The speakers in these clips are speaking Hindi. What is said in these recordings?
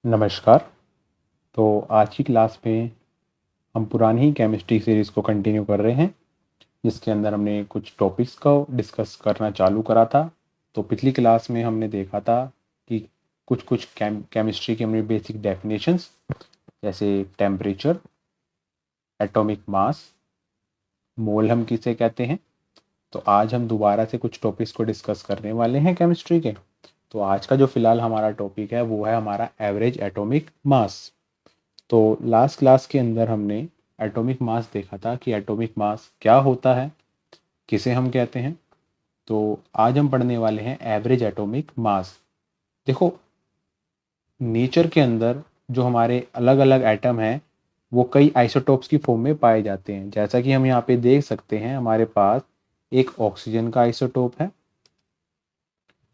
नमस्कार। तो आज की क्लास में हम पुरानी ही केमिस्ट्री सीरीज़ को कंटिन्यू कर रहे हैं, जिसके अंदर हमने कुछ टॉपिक्स को डिस्कस करना चालू करा था। तो पिछली क्लास में हमने देखा था कि कुछ कुछ केमिस्ट्री की हमने बेसिक डेफिनेशंस, जैसे टेम्परेचर, एटॉमिक मास, मोल हम किसे कहते हैं। तो आज हम दोबारा से कुछ टॉपिक्स को डिस्कस करने वाले हैं केमिस्ट्री के। तो आज का जो फिलहाल हमारा टॉपिक है वो है हमारा एवरेज एटॉमिक मास। तो लास्ट क्लास के अंदर हमने एटॉमिक मास देखा था कि एटॉमिक मास क्या होता है, किसे हम कहते हैं। तो आज हम पढ़ने वाले हैं एवरेज एटॉमिक मास। देखो, नेचर के अंदर जो हमारे अलग अलग एटम हैं वो कई आइसोटोप्स की फॉर्म में पाए जाते हैं। जैसा कि हम यहाँ पे देख सकते हैं, हमारे पास एक ऑक्सीजन का आइसोटोप है,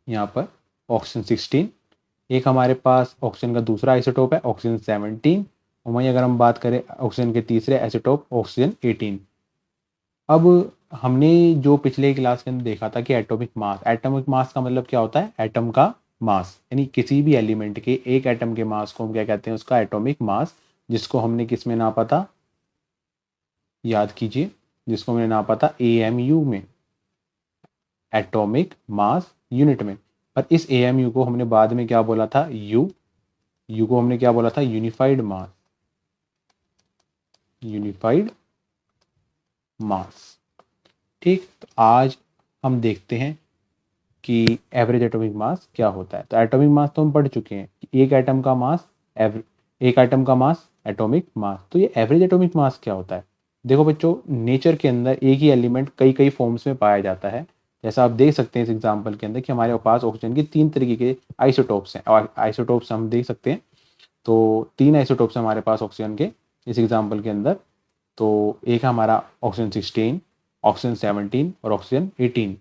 यहाँ पर ऑक्सीजन 16। एक हमारे पास ऑक्सीजन का दूसरा आइसोटोप है ऑक्सीजन 17। और वहीं अगर हम बात करें ऑक्सीजन के तीसरे आइसोटोप ऑक्सीजन 18। अब हमने जो पिछले क्लास के अंदर देखा था कि एटॉमिक मास का मतलब क्या होता है, एटम का मास, यानी किसी भी एलिमेंट के एक एटम के मास को हम क्या कहते हैं, उसका एटॉमिक मास, जिसको हमने किस में नापा था, याद कीजिए, जिसको हमने नापा था AMU में, एटॉमिक मास यूनिट में। पर इस AMU को हमने बाद में क्या बोला था, यू को हमने क्या बोला था, यूनिफाइड मास, यूनिफाइड मास। ठीक, तो आज हम देखते हैं कि एवरेज एटॉमिक मास क्या होता है। तो एटॉमिक मास तो हम पढ़ चुके हैं कि एक एटम का मास, एक एटम का मास एटॉमिक मास। तो ये एवरेज एटॉमिक मास क्या होता है। देखो बच्चों, नेचर के अंदर एक ही एलिमेंट कई कई फॉर्म्स में पाया जाता है। जैसा आप देख सकते हैं इस एग्जांपल के अंदर कि हमारे पास ऑक्सीजन के 3 तरीके के आइसोटोप्स हैं, और आइसोटोप्स हम देख सकते हैं। तो 3 आइसोटोप्स हमारे पास ऑक्सीजन के इस एग्जाम्पल के अंदर। तो एक है हमारा ऑक्सीजन 16, ऑक्सीजन 17 और ऑक्सीजन 18।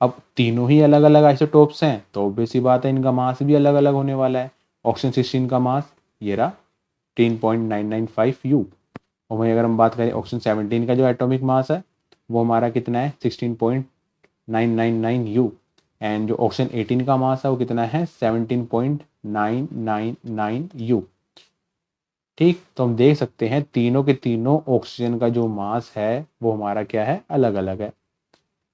अब तीनों ही अलग अलग आइसोटोप्स हैं, तो ऑब्वियस सी बात है इनका मास भी अलग अलग होने वाला है। ऑक्सीजन 16 का मास ये रहा 10.995 यू। और वहीं अगर हम बात करें ऑक्सीजन 17 का जो एटॉमिक मास है वो हमारा कितना है, 16.999 यू। एंड जो ऑक्सीजन 18 का मास है वो कितना है, 17.999 यू। ठीक, तो हम देख सकते हैं तीनों के तीनों ऑक्सीजन का जो मास है वो हमारा क्या है, अलग अलग है।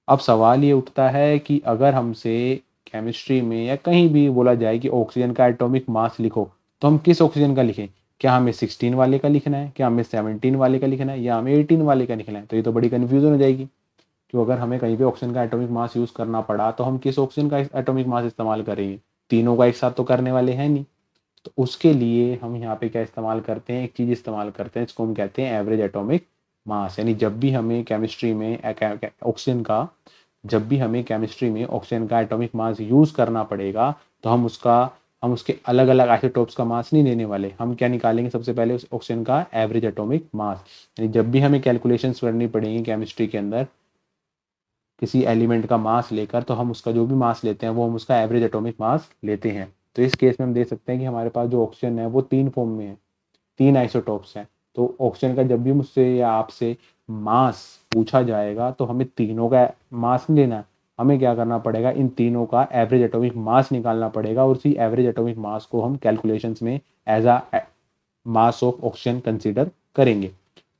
अब सवाल ये उठता है कि अगर हमसे केमिस्ट्री में या कहीं भी बोला जाए कि ऑक्सीजन का एटॉमिक मास लिखो, तो हम किस ऑक्सीजन का लिखें। क्या हमें 16 वाले का लिखना है, क्या हमें 17 वाले का लिखना है, या हमें 18 वाले का लिखना है। तो ये तो बड़ी कन्फ्यूजन हो जाएगी। तो अगर हमें कहीं पे ऑक्सीजन का एटॉमिक मास यूज़ करना पड़ा तो हम किस ऑक्सीजन का एटॉमिक मास इस्तेमाल करेंगे। तीनों का एक साथ तो करने वाले हैं नहीं। तो उसके लिए हम यहाँ पे क्या इस्तेमाल करते हैं, एक चीज़ इस्तेमाल करते हैं, इसको हम कहते हैं एवरेज एटॉमिक मास। यानी जब भी हमें केमिस्ट्री में ऑक्सीजन का जब भी हमें केमिस्ट्री में ऑक्सीजन का एटॉमिक मास यूज़ करना पड़ेगा, तो हम उसके अलग अलग आइसोटोप्स का मास नहीं लेने वाले। हम क्या निकालेंगे, सबसे पहले उस ऑक्सीजन का एवरेज एटॉमिक मास। यानी जब भी हमें कैलकुलेशंस करनी पड़ेंगी केमिस्ट्री के अंदर किसी एलिमेंट का मास लेकर, तो हम उसका जो भी मास लेते हैं वो हम उसका एवरेज एटॉमिक मास लेते हैं। तो इस केस में हम देख सकते हैं कि हमारे पास जो ऑक्सीजन है वो 3 फॉर्म में है, 3 आइसोटोप्स हैं। तो ऑक्सीजन का जब भी मुझसे या आपसे मास पूछा जाएगा तो हमें तीनों का मास नहीं लेना है, हमें क्या करना पड़ेगा, इन तीनों का एवरेज एटॉमिक मास निकालना पड़ेगा, और उसी एवरेज एटॉमिक मास को हम कैलकुलेशंस में as a mass of oxygen consider करेंगे।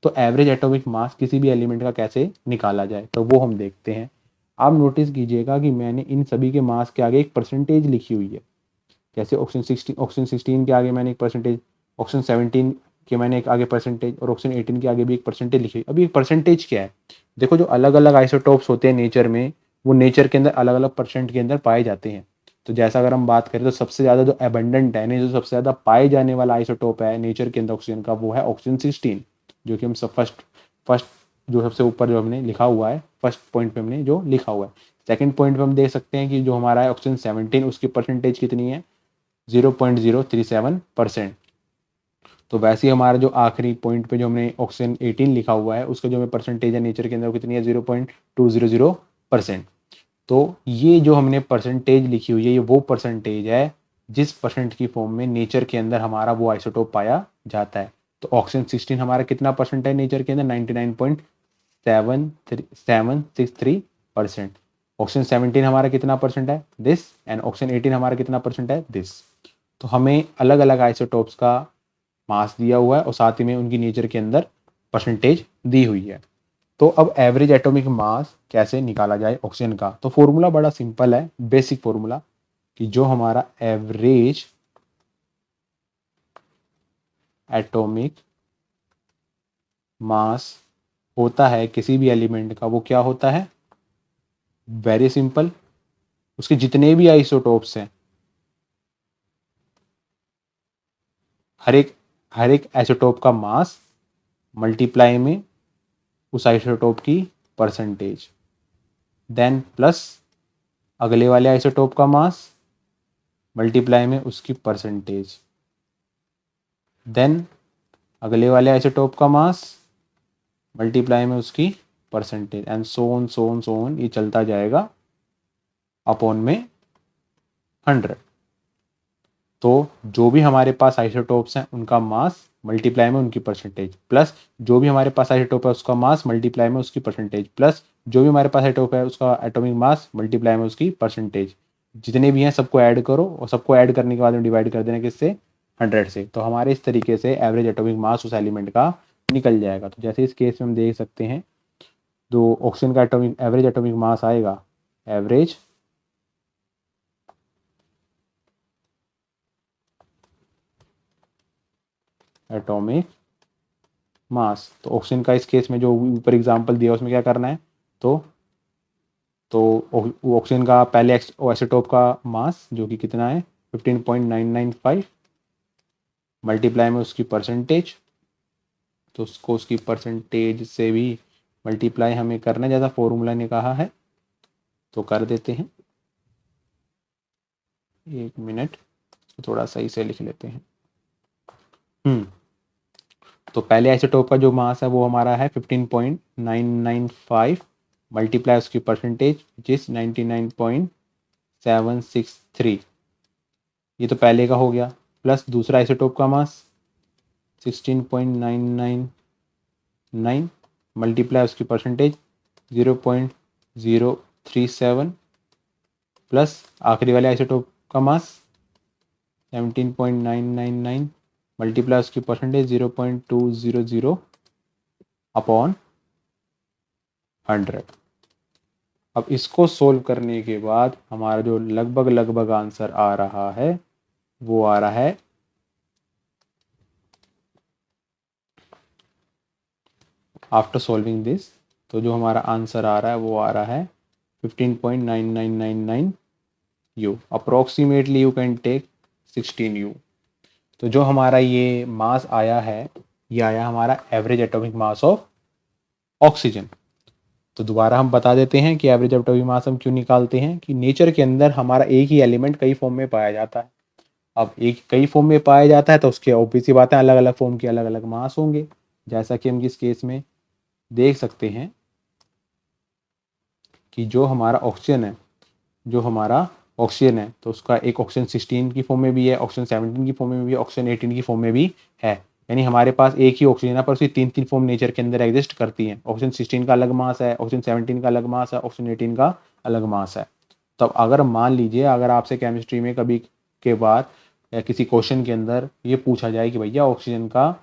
तो एवरेज एटॉमिक मास किसी भी एलिमेंट का कैसे निकाला जाए, तो वो हम देखते हैं। आप नोटिस कीजिएगा कि मैंने इन सभी के मास के आगे एक परसेंटेज लिखी हुई है। जैसे ऑक्सीजन 16 के आगे मैंने एक परसेंटेज, ऑक्सीजन 17 के मैंने एक आगे परसेंटेज, और ऑक्सीजन 18 के आगे भी एक परसेंटेज लिखी। अभी एक परसेंटेज क्या है, देखो जो अलग अलग आइसोटोप्स होते हैं नेचर में, वो नेचर के अंदर अलग अलग परसेंट के अंदर पाए जाते हैं। तो जैसा अगर हम बात करें तो सबसे ज़्यादा जो एबंडेंट है, जो सबसे ज़्यादा पाए जाने वाला आइसोटोप है नेचर के अंदर ऑक्सीजन का, वो है ऑक्सीजन 16, जो कि हम सब फर्स्ट फर्स्ट जो सबसे ऊपर जो हमने लिखा हुआ है, फर्स्ट पॉइंट पे हमने जो लिखा हुआ है। सेकंड पॉइंट पे हम देख सकते हैं कि जो हमारा है ऑक्सीजन 17, उसकी परसेंटेज कितनी है, 0.037%। तो वैसे ही हमारा जो आखिरी पॉइंट पे जो हमने ऑक्सीजन 18 लिखा हुआ है, उसका जो हमें परसेंटेज है नेचर के अंदर वो कितनी है, 0.200%। तो ये जो हमने परसेंटेज लिखी हुई है, ये वो परसेंटेज है जिस परसेंट की फॉर्म में नेचर के अंदर हमारा वो आइसोटोप पाया जाता है। तो ऑक्सीजन 16 हमारा कितना परसेंट है नेचर के अंदर, 99.763%। ऑक्सीजन 17 हमारा कितना परसेंट है, दिस। एंड ऑक्सीजन 18 हमारा कितना परसेंट है, दिस। तो हमें अलग अलग आइसोटोप्स का मास दिया हुआ है और साथ ही में उनकी नेचर के अंदर परसेंटेज दी हुई है। तो अब एवरेज एटॉमिक मास कैसे निकाला जाए ऑक्सीजन का, तो फॉर्मूला बड़ा सिंपल है, बेसिक फॉर्मूला, कि जो हमारा एवरेज एटॉमिक मास होता है किसी भी एलिमेंट का, वो क्या होता है, वेरी सिंपल, उसके जितने भी आइसोटोप्स हैं, हर एक आइसोटोप का मास मल्टीप्लाई में उस आइसोटोप की परसेंटेज, देन प्लस अगले वाले आइसोटोप का मास मल्टीप्लाई में उसकी परसेंटेज, देन अगले वाले आइसोटोप का मास मल्टीप्लाई में उसकी परसेंटेज, एंड सो ऑन ये चलता जाएगा अपॉन में 100। तो जो भी हमारे पास आइसोटोप्स हैं उनका मास मल्टीप्लाई में उनकी परसेंटेज, प्लस जो भी हमारे पास आइसोटोप है उसका मास मल्टीप्लाई में उसकी परसेंटेज, प्लस जो भी हमारे पास आइसोटोप है उसका एटॉमिक मास मल्टीप्लाई में उसकी परसेंटेज, जितने भी हैं सबको ऐड करो और सबको ऐड करने के बाद में डिवाइड कर देना किससे, 100 से। तो हमारे इस तरीके से एवरेज एटॉमिक मास उस एलिमेंट का निकल जाएगा। तो जैसे इस केस में हम देख सकते हैं, जो ऑक्सीजन का एवरेज एटॉमिक मास आएगा, एवरेज एटॉमिक मास, तो ऑक्सीजन का इस केस में जो ऊपर एग्जांपल दिया उसमें क्या करना है, तो ऑक्सीजन का पहले आइसोटोप का मास जो कि कितना है 15.995 मल्टीप्लाई में उसकी परसेंटेज, तो उसको उसकी परसेंटेज से भी मल्टीप्लाई हमें करना है जैसा फॉर्मूला ने कहा है, तो कर देते हैं। एक मिनट, थोड़ा सही से लिख लेते हैं। तो पहले आइसोटोप का जो मास है वो हमारा है 15.995 मल्टीप्लाई उसकी परसेंटेज विच इज 99.763, ये तो पहले का हो गया, प्लस दूसरा आइसोटोप का मास 16.999 मल्टीप्लाई उसकी परसेंटेज 0.037, प्लस आखिरी वाले आइसोटोप का मास 17.999 मल्टीप्लाई उसकी परसेंटेज 0.200 अपॉन 100। अब इसको सोल्व करने के बाद हमारा जो लगभग आंसर आ रहा है वो आ रहा है आफ्टर सॉल्विंग दिस, तो जो हमारा आंसर आ रहा है वो आ रहा है 15.9999 U, approximately you can take 16 U। तो जो हमारा ये मास आया है, ये आया हमारा average atomic mass of oxygen. तो दोबारा हम बता देते हैं कि एवरेज एटॉमिक मास हम क्यों निकालते हैं, कि नेचर के अंदर हमारा एक ही एलिमेंट कई फॉर्म में पाया जाता है। अब एक कई फॉर्म में पाया जाता है तो उसके ऑब्वियस सी बात है अलग अलग फॉर्म के अलग अलग मास होंगे, जैसा कि हम इस केस में देख सकते हैं कि जो हमारा ऑक्सीजन है, तो उसका एक ऑक्सीजन 16 की फॉर्म में भी है, ऑक्सीजन 17 की फॉर्म में भी है, ऑक्सीजन 18 की फॉर्म में भी है। यानी हमारे पास एक ही ऑक्सीजन है पर उसकी तीन तीन फॉर्म नेचर के अंदर एग्जिस्ट करती हैं। ऑक्सीजन 16 का अलग मास है, ऑक्सीजन 17 का अलग मास है, ऑक्सीजन 18 का अलग मास है। तो अगर मान लीजिए अगर आपसे केमिस्ट्री में कभी के बाद या किसी क्वेश्चन के अंदर ये पूछा जाए कि भैया ऑक्सीजन का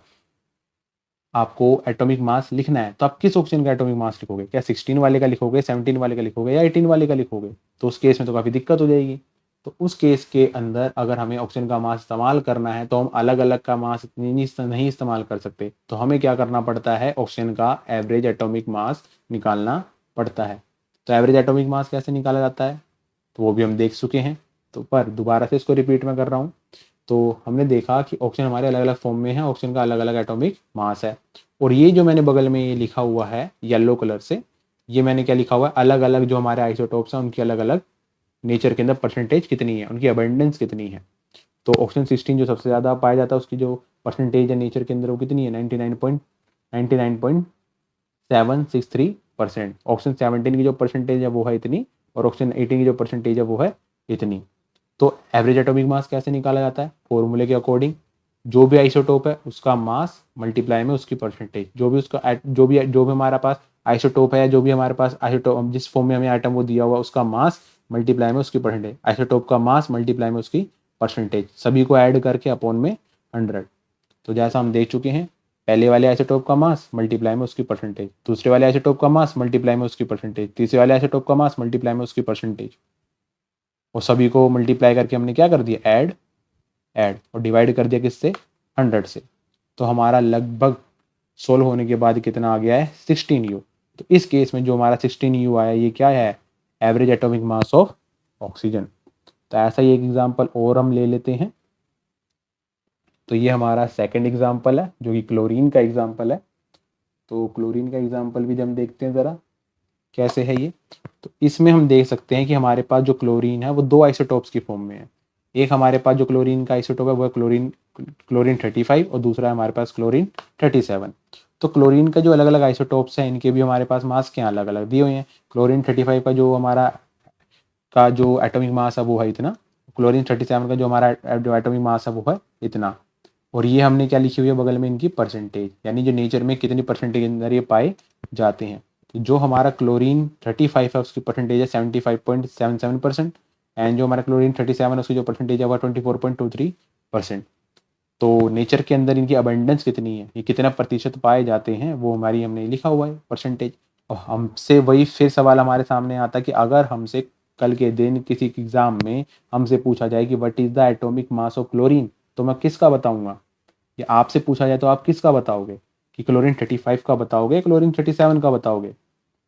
आपको एटॉमिक मास लिखना है, तो आप किस ऑक्सीजन का एटॉमिक मास लिखोगे, क्या 16 वाले का लिखोगे, 17 वाले का लिखोगे या 18 वाले का लिखोगे, तो उस केस में तो काफ़ी दिक्कत हो जाएगी। तो उस केस के अंदर अगर हमें ऑक्सीजन का मास इस्तेमाल करना है तो हम अलग अलग का मास नहीं इस्तेमाल कर सकते, तो हमें क्या करना पड़ता है, ऑक्सीजन का एवरेज एटॉमिक मास निकालना पड़ता है। तो एवरेज एटॉमिक मास कैसे निकाला जाता है तो वो भी हम देख चुके हैं, तो पर दोबारा से इसको रिपीट में कर रहा हूँ। तो हमने देखा कि ऑक्सीजन हमारे अलग अलग फॉर्म में है, ऑक्सीजन का अलग अलग एटॉमिक मास है। और ये जो मैंने बगल में ये लिखा हुआ है येलो कलर से, ये मैंने क्या लिखा हुआ है, अलग अलग जो हमारे आइसोटोप्स हैं उनकी अलग अलग नेचर के अंदर परसेंटेज कितनी है, उनकी अबेंडेंस कितनी है। तो ऑक्सीजन 16 जो सबसे ज़्यादा पाया जाता है उसकी जो परसेंटेज है नेचर के अंदर वो कितनी है, 99.763%। ऑक्सीजन 17 की जो परसेंटेज है वो है इतनी, और ऑक्सीजन 18 की जो परसेंटेज है वो है इतनी। तो एवरेज एटॉमिक मास कैसे निकाला जाता है, फॉर्मूले के अकॉर्डिंग, जो भी आइसोटोप है उसका मास मल्टीप्लाई में उसकी परसेंटेज, जो भी हमारा पास आइसोटोप है, जो भी हमारे पास आइसोटोप जिस फॉर्म में हमें आइटम वो दिया हुआ उसका मास मल्टीप्लाई में उसकी परसेंटेज, आइसोटोप का मास मल्टीप्लाई में उसकी परसेंटेज, सभी को ऐड करके अपॉन में 100। तो जैसा हम देख चुके हैं, पहले वाले आइसोटोप का मास मल्टीप्लाई में उसकी परसेंटेज, दूसरे वाले आइसोटोप का मास मल्टीप्लाई में उसकी परसेंटेज, तीसरे वाले आइसोटोप का मास मल्टीप्लाई में उसकी परसेंटेज, और सभी को मल्टीप्लाई करके हमने क्या कर दिया, ऐड और डिवाइड कर दिया किससे, 100 से। तो हमारा लगभग सोल्व होने के बाद कितना आ गया है, 16U। तो इस केस में जो हमारा 16U आया, ये क्या है, average atomic mass of oxygen. तो ऐसा ही एक एग्जांपल और हम ले लेते हैं। तो ये हमारा सेकंड एग्जांपल है जो कि क्लोरीन का एग्जांपल है। तो क्लोरीन का एग्जांपल भी हम देखते हैं ज़रा कैसे है ये। तो इसमें हम देख सकते हैं कि हमारे पास जो क्लोरीन है वो दो आइसोटोप्स की फॉर्म में है। एक हमारे पास जो क्लोरीन का आइसोटोप है वो है क्लोरीन 35 और दूसरा है हमारे पास क्लोरीन 37। तो क्लोरीन का जो अलग अलग आइसोटोप्स हैं इनके भी हमारे पास मास क्या अलग अलग दिए हुए हैं। क्लोरीन 35 का जो हमारा का जो एटॉमिक मास है वो है इतना, क्लोरीन 37 का जो हमारा एटॉमिक मास है वो है इतना। और ये हमने क्या लिखी हुई है बगल में, इनकी परसेंटेज, यानी जो नेचर में कितनी परसेंटेज अंदर ये पाए जाते हैं। तो जो हमारा क्लोरीन 35 है उसकी परसेंटेज है 75.77%, एंड जो हमारा क्लोरीन 37 है उसकी जो परसेंटेज है वह 24.23%। तो नेचर के अंदर इनकी अबंडेंस कितनी है, ये कितना प्रतिशत पाए जाते हैं, वो हमारी हमने लिखा हुआ है परसेंटेज। और हमसे वही फिर सवाल हमारे सामने आता है कि अगर हमसे कल के दिन किसी एग्जाम में हमसे पूछा जाए कि what is the atomic mass of chlorine, तो मैं किसका बताऊंगा, या आपसे पूछा जाए तो आप किसका बताओगे, कि क्लोरीन 35 का बताओगे, क्लोरीन 37 का बताओगे।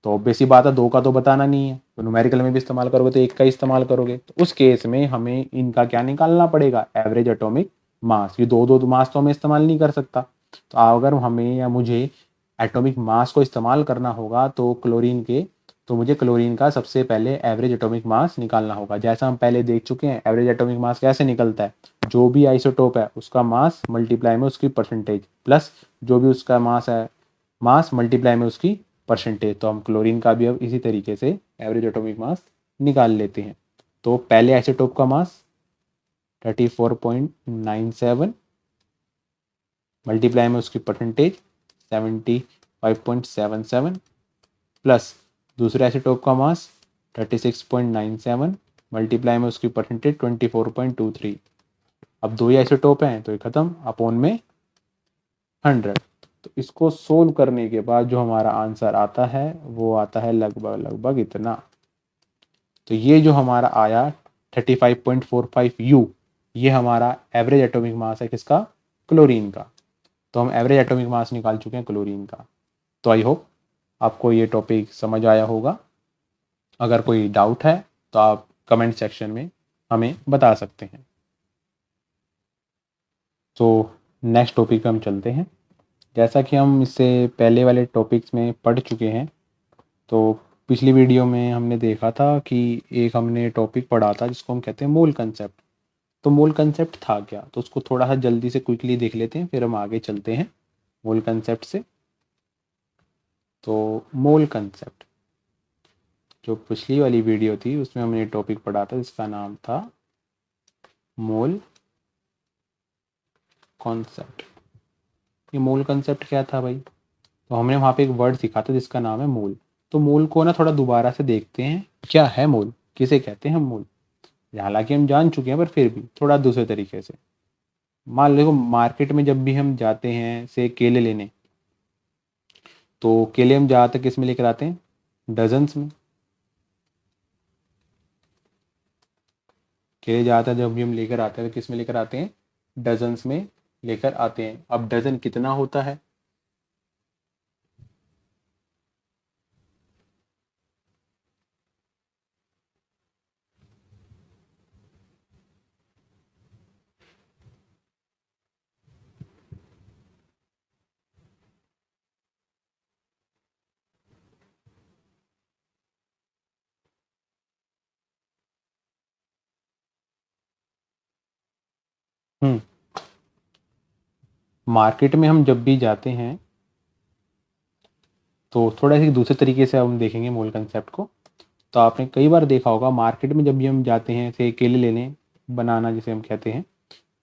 तो ऑब्वियसली बात है, दो का तो बताना नहीं है, तो न्यूमेरिकल में भी इस्तेमाल करोगे तो एक का इस्तेमाल करोगे। तो उस केस में हमें इनका क्या निकालना पड़ेगा, एवरेज एटॉमिक मास। ये दो दो मास तो हमें इस्तेमाल नहीं कर सकता। तो अगर हमें या मुझे एटॉमिक मास को इस्तेमाल करना होगा तो क्लोरीन के, तो मुझे क्लोरीन का सबसे पहले एवरेज एटॉमिक मास निकालना होगा। जैसा हम पहले देख चुके हैं, एवरेज एटॉमिक मास कैसे निकलता है, जो भी आइसोटोप है उसका मास मल्टीप्लाई में उसकी परसेंटेज, प्लस जो भी उसका मास है, मास मल्टीप्लाई में उसकी परसेंटेज। तो हम क्लोरीन का भी अब इसी तरीके से एवरेज एटॉमिक मास निकाल लेते हैं। तो पहले आइसोटोप का मास 34.97 मल्टीप्लाई में उसकी परसेंटेज 75.77, प्लस दूसरे आइसोटोप का मास 36.97 मल्टीप्लाई में उसकी परसेंटेज 24.23। अब दो ही आइसोटोप हैं तो ये खत्म, अपॉन में 100। तो इसको सोल्व करने के बाद जो हमारा आंसर आता है वो आता है लगभग लगभग इतना। तो ये जो हमारा आया 35.45U, ये हमारा एवरेज एटॉमिक मास है किसका, क्लोरीन का। तो हम एवरेज एटॉमिक मास निकाल चुके हैं क्लोरीन का। तो आई होप आपको ये टॉपिक समझ आया होगा। अगर कोई डाउट है तो आप कमेंट सेक्शन में हमें बता सकते हैं। तो नेक्स्ट टॉपिक पे हम चलते हैं। जैसा कि हम इससे पहले वाले टॉपिक्स में पढ़ चुके हैं, तो पिछली वीडियो में हमने देखा था कि एक हमने टॉपिक पढ़ा था जिसको हम कहते हैं मोल कंसेप्ट। तो मोल कंसेप्ट था क्या, तो उसको थोड़ा सा जल्दी से क्विकली देख लेते हैं, फिर हम आगे चलते हैं मोल कंसेप्ट से। तो मोल कंसेप्ट, जो पिछली वाली वीडियो थी उसमें हमने टॉपिक पढ़ा था जिसका नाम था मोल कॉन्सेप्ट। ये मोल कंसेप्ट क्या था भाई, तो हमने वहाँ पे एक वर्ड सीखा था जिसका नाम है मोल। तो मोल को ना थोड़ा दोबारा से देखते हैं, क्या है मोल, किसे कहते हैं हम मोल। हालांकि हम जान चुके हैं पर फिर भी थोड़ा दूसरे तरीके से। मान लो मार्केट में जब भी हम जाते हैं से केले लेने, तो केले हम ज़्यादातर किस में लेकर आते हैं, डजन्स में। केले ज़्यादातर जब भी हम लेकर आते हैं तो किस में लेकर आते हैं, डजन्स में लेकर आते हैं। अब डजन कितना होता है, मार्केट में हम जब भी जाते हैं तो थोड़ा सी दूसरे तरीके से हम देखेंगे मोल कंसेप्ट को। तो आपने कई बार देखा होगा मार्केट में जब भी हम जाते हैं से केले लेने, बनाना जिसे हम कहते हैं,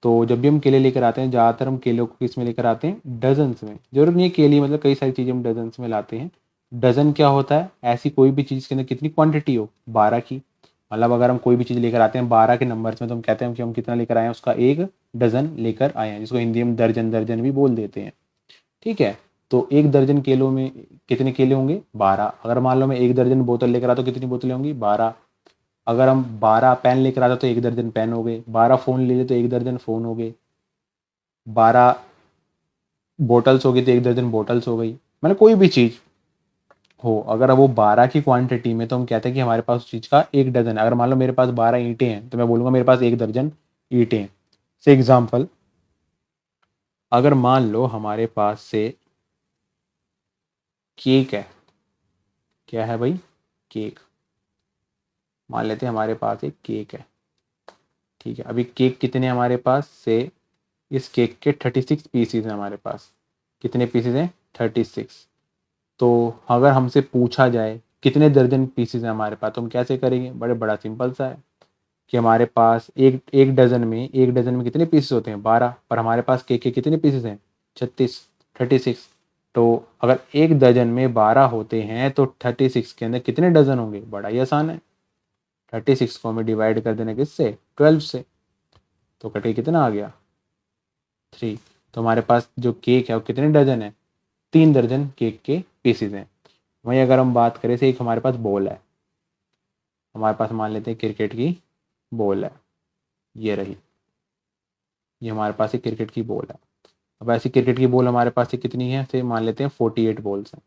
तो जब भी हम केले लेकर आते हैं ज़्यादातर हम केलों को किस में लेकर आते हैं, डजन्स में। जरूर नहीं है केले, मतलब कई सारी चीज़ें हम डजन्स में लाते हैं। डजन क्या होता है, ऐसी कोई भी चीज़ के अंदर कितनी क्वांटिटी हो, 12 की। मतलब अगर हम कोई भी चीज़ लेकर आते हैं 12 के नंबर्स में, तो हम कहते हैं कि हम कितना लेकर आए हैं, उसका 1 डज़न लेकर आए हैं, जिसको हिंदी में दर्जन दर्जन भी बोल देते हैं। ठीक है, तो 1 दर्जन केलों में कितने केले होंगे? 12। अगर मान लो मैं 1 दर्जन बोतल लेकर आता तो कितनी बोतलें होंगी? 12। अगर हम 12 पेन लेकर आते तो 1 दर्जन पेन हो गए। 12 फ़ोन ले ले तो 1 दर्जन फ़ोन हो गए। 12 बॉटल्स हो गई तो 1 दर्जन बॉटल्स हो गई। मतलब कोई भी चीज़ हो, अगर वो 12 की क्वांटिटी में, तो हम कहते हैं कि हमारे पास उस चीज़ का 1 डज़न है। अगर मान लो मेरे पास 12 ईंटें हैं, तो मैं बोलूँगा मेरे पास 1 दर्जन ईंटें हैं। से एग्ज़ाम्पल, अगर मान लो हमारे पास से केक है। क्या है भाई? केक। मान लेते हैं हमारे पास एक केक है। ठीक है, अभी केक कितने हमारे पास से, इस केक के 36 पीसीज हैं हमारे पास। कितने पीसीज हैं? 36। तो अगर हमसे पूछा जाए कितने दर्जन पीसीज हैं हमारे पास, तो हम कैसे करेंगे? बड़ा सिंपल सा है कि हमारे पास एक एक डजन में कितने पीसेस होते हैं? 12। पर हमारे पास केक के कितने पीसेस हैं? 36, 36। तो अगर एक डजन में 12 होते हैं तो 36 के अंदर कितने डजन होंगे? बड़ा ही आसान है। 36 को हमें डिवाइड कर देना किससे? 12 से। तो कटे कितना आ गया? 3। तो हमारे पास जो केक है वो कितने डजन है? 3 दर्जन केक के पीसेज हैं। वहीं अगर हम बात करें से, एक हमारे पास बॉल है। हमारे पास मान लेते हैं क्रिकेट की बॉल है, ये रही। ये हमारे पास एक क्रिकेट की बॉल है। अब ऐसी क्रिकेट की बॉल हमारे पास से कितनी है? से मान लेते हैं 48 बॉल्स हैं।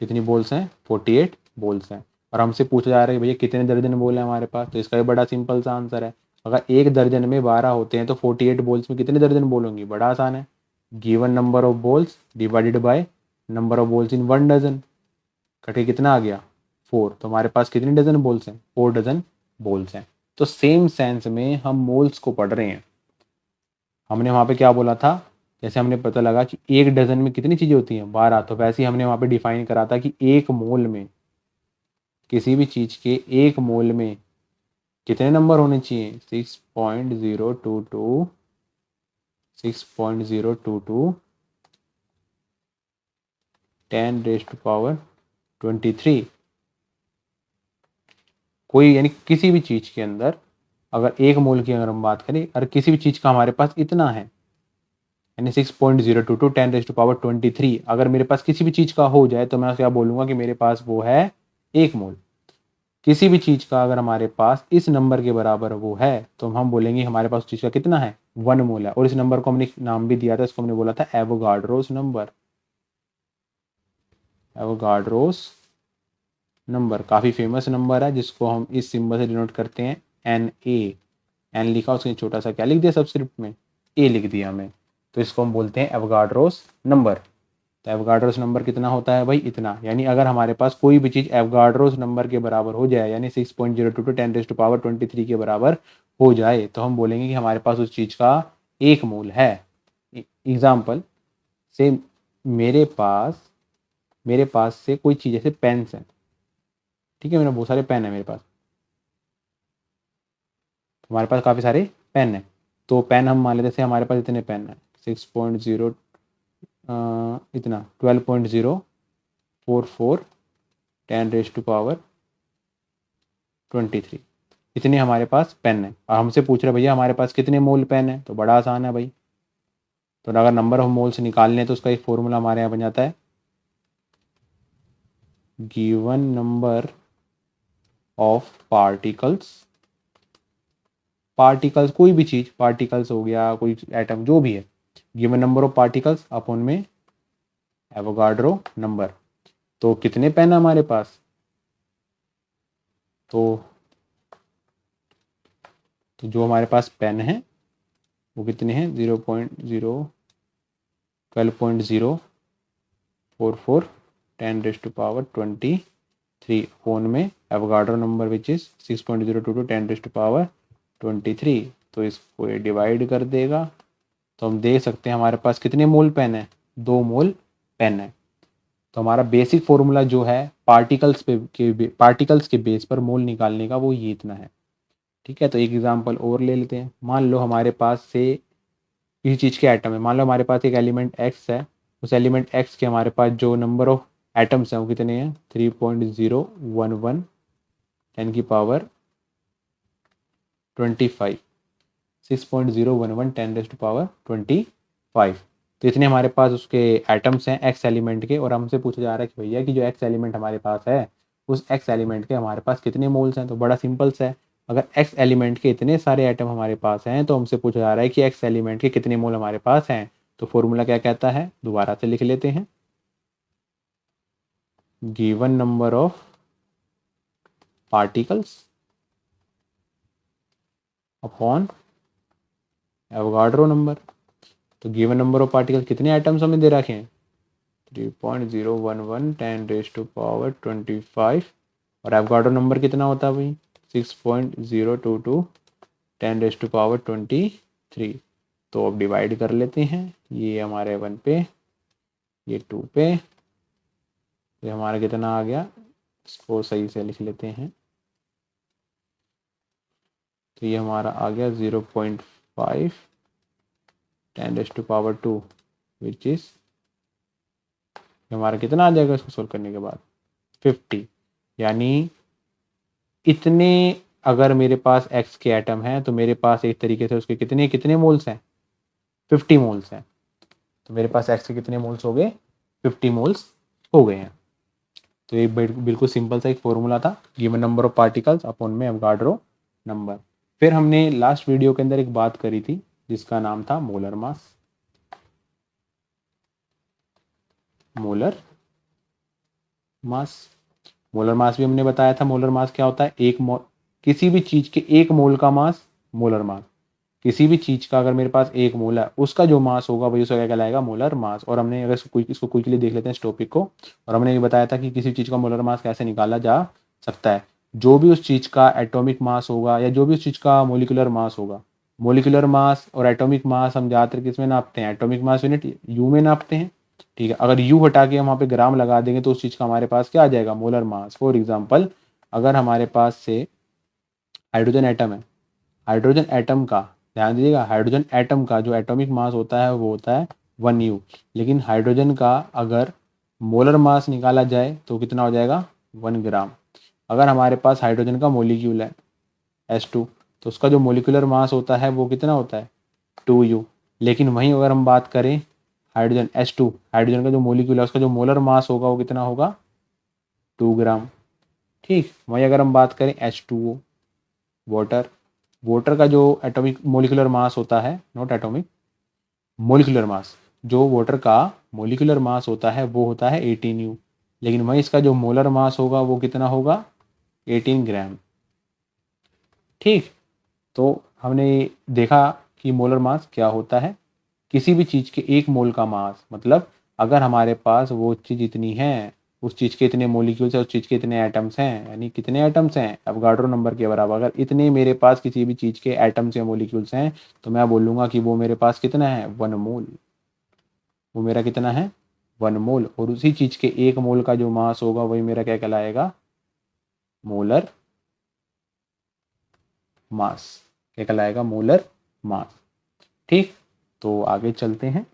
कितनी बॉल्स हैं? 48 बॉल्स हैं। और हमसे पूछा जा रहा है भैया कितने दर्जन बॉल है हमारे पास, तो इसका भी बड़ा सिंपल सा आंसर है। अगर एक दर्जन में 12 होते हैं तो 48 बॉल्स में कितने दर्जन बॉल होंगी? बड़ा आसान है। Given number of balls divided by number of balls in 1 dozen. कटे कितना आ गया? 4। तो हमारे पास कितने डजन बॉल्स हैं? 4 डजन बॉल्स हैं। तो सेम सेंस में हम मोल्स को पढ़ रहे हैं। हमने वहाँ पे क्या बोला था? जैसे हमने पता लगा कि एक डजन में कितनी चीज़ें होती हैं? 12। तो वैसे ही हमने वहाँ पे डिफाइन करा था कि एक मोल में, किसी भी चीज़ के एक मोल में कितने नंबर होने चाहिए? 6.022, 6.022 10⁻23। कोई यानी किसी भी चीज़ के अंदर अगर एक मोल की अगर हम बात करें और किसी भी चीज़ का हमारे पास इतना है, यानी 6.022 10⁻23, अगर मेरे पास किसी भी चीज़ का हो जाए तो मैं क्या बोलूँगा कि मेरे पास वो है 1 मोल। किसी भी चीज़ का अगर हमारे पास इस नंबर के बराबर वो है तो हम बोलेंगे हमारे पास उस चीज़ का कितना है? 1 मोल है। और इस नंबर को हमने एक नाम भी दिया था, इसको हमने बोला था एवोगाड्रोस नंबर। एवोगाड्रोस नंबर काफ़ी फेमस नंबर है, जिसको हम इस सिंबल से डिनोट करते हैं Na। एन लिखा, उसके छोटा सा क्या लिख दिया सबस्क्रिप्ट में? ए लिख दिया हमें। तो इसको हम बोलते हैं एवोगाड्रोस नंबर। तो एवोगाड्रोस नंबर कितना होता है भाई? इतना। यानी अगर हमारे पास कोई भी चीज़ एवोगाड्रोस नंबर के बराबर हो जाए, यानी 6.022 10⁻23 के बराबर हो जाए, तो हम बोलेंगे कि हमारे पास उस चीज़ का 1 मोल है। एग्जाम्पल से, मेरे पास से कोई चीज़ जैसे पेन्स है। ठीक है, मेरे बहुत सारे पेन है मेरे पास। हमारे पास काफ़ी सारे पेन है। तो पेन हम मान लेते हैं हमारे पास इतने पेन है, 6.0 इतना 12.044 10⁻23। इतने हमारे पास पेन है। और हमसे पूछ रहे भैया हमारे पास कितने मोल पेन है, तो बड़ा आसान है भाई। तो अगर नंबर ऑफ मोल्स निकालने तो उसका एक फॉर्मूला हमारे यहाँ बन जाता है, given number of particles. Particles कोई भी चीज़, पार्टिकल्स हो गया, कोई एटम, जो भी है, given number of particles upon में एवोगाड्रो नंबर। तो कितने पेन है हमारे पास? तो जो हमारे पास पेन है वो कितने हैं? 12.044 10⁻23 फोन में एवोगाड्रो नंबर विच इज 6.022 10⁻23। तो इसको ये डिवाइड कर देगा, तो हम देख सकते हैं हमारे पास कितने मोल पेन है? 2 मोल पेन है। तो हमारा बेसिक फॉर्मूला जो है पार्टिकल्स के बेस पर मोल निकालने का, वो ये इतना है। ठीक है, तो एक एग्जांपल और ले लेते हैं। मान लो हमारे पास से किसी चीज़ के एटम है। मान लो हमारे पास एक एलिमेंट एक्स है। उस एलिमेंट एक्स के हमारे पास जो नंबर ऑफ एटम्स हैं वो कितने हैं? 3.011। 10 की पावर 25, 6.011 10 रेज़ टू पावर 25। तो इतने हमारे पास उसके एटम्स हैं एक्स एलिमेंट के, और हमसे पूछा जा रहा है कि भैया कि जो एक्स एलिमेंट हमारे पास है उस एक्स एलिमेंट के हमारे पास कितने मोल्स हैं। तो बड़ा सिंपल सा है, अगर एक्स एलिमेंट के इतने सारे एटम हमारे पास हैं तो हमसे पूछा जा रहा है कि एक्स एलिमेंट के कितने मोल हमारे पास हैं। तो फॉर्मूला क्या कहता है, दोबारा से लिख लेते हैं। Given number of particles upon Avogadro number. तो गिवन नंबर ऑफ पार्टिकल कितने एटम्स हमें दे रखे हैं, 3.011 10 रेज़ टू पावर 25, और एवोगाड्रो नंबर कितना होता है भाई, 6.022 10 रेज़ टू पावर 23। तो अब डिवाइड कर लेते हैं, ये हमारे 1 पे, ये 2 पे, ये हमारा कितना आ गया, इसको सही से लिख लेते हैं। तो ये हमारा आ गया 0.5 10 raise to power 2, which is हमारा कितना आ जाएगा इसको सोल्व करने के बाद, 50। यानी इतने अगर मेरे पास x के एटम हैं तो मेरे पास एक तरीके से उसके कितने कितने मोल्स हैं, 50 मोल्स हैं। तो मेरे पास x के कितने मोल्स हो गए, 50 मोल्स हो गए हैं। तो ये बिल्कुल सिंपल सा एक फॉर्मूला था, given number of particles upon में एवोगाड्रो नंबर। फिर हमने लास्ट वीडियो के अंदर एक बात करी थी जिसका नाम था molar mass. Molar mass, molar mass भी हमने बताया था। मोलर मास क्या होता है, किसी भी चीज के एक मोल का मास मोलर मास। किसी भी चीज का अगर मेरे पास एक मोल है उसका जो मास होगा वही उसका क्या कहलाएगा, मोलर मास। और हमने अगर इसको क्विकली देख लेते हैं इस टॉपिक को, और हमने ये बताया था कि किसी चीज का मोलर मास कैसे निकाला जा सकता है। जो भी उस चीज का एटॉमिक मास होगा या जो भी उस चीज का मोलिकुलर मास होगा, मोलिकुलर मास और एटॉमिक मास हम ज़्यादातर किस में नापते हैं, एटॉमिक मास यूनिट यू में नापते हैं। ठीक है, अगर यू हटा के हम वहाँ पे ग्राम लगा देंगे तो उस चीज़ का हमारे पास क्या आ जाएगा, मोलर मास। फॉर एग्जाम्पल, अगर हमारे पास से हाइड्रोजन एटम है, हाइड्रोजन एटम का, ध्यान दीजिएगा, हाइड्रोजन एटम का जो एटॉमिक मास होता है वो होता है 1 U। लेकिन हाइड्रोजन का अगर मोलर मास निकाला जाए तो कितना हो जाएगा, 1 ग्राम। अगर हमारे पास हाइड्रोजन का मोलिक्यूल है H2, तो उसका जो मोलिकुलर मास होता है वो कितना होता है, 2U। लेकिन वहीं अगर हम बात करें हाइड्रोजन H2, हाइड्रोजन का जो मोलिक्यूल है उसका जो मोलर मास होगा वो कितना होगा, 2 ग्राम। ठीक, वहीं अगर हम बात करें H2O, वाटर, वाटर का जो एटॉमिक मोलिकुलर मास होता है, नॉट एटॉमिक, मोलिकुलर मास, जो वाटर का मोलिकुलर मास होता है वो होता है 18U। लेकिन वहीं इसका जो मोलर मास होगा वो कितना होगा, 18 ग्राम। ठीक, तो हमने देखा कि मोलर मास क्या होता है, किसी भी चीज़ के एक मोल का मास, मतलब अगर हमारे पास वो चीज़ इतनी है, उस चीज़ के इतने मोलिक्यूल्स है, उस चीज़ के इतने एटम्स हैं, यानी कितने एटम्स हैं, एवोगाड्रो नंबर के बराबर अगर इतने मेरे पास किसी भी चीज़ के एटम्स या मोलिक्यूल्स हैं तो मैं बोलूँगा कि वो मेरे पास कितना है, 1 मोल। वो मेरा कितना है, 1 मोल। और उसी चीज़ के एक मोल का जो मास होगा वही मेरा क्या कहलाएगा, मोलर मास। क्या कहलाएगा, मोलर मास। ठीक, तो आगे चलते हैं।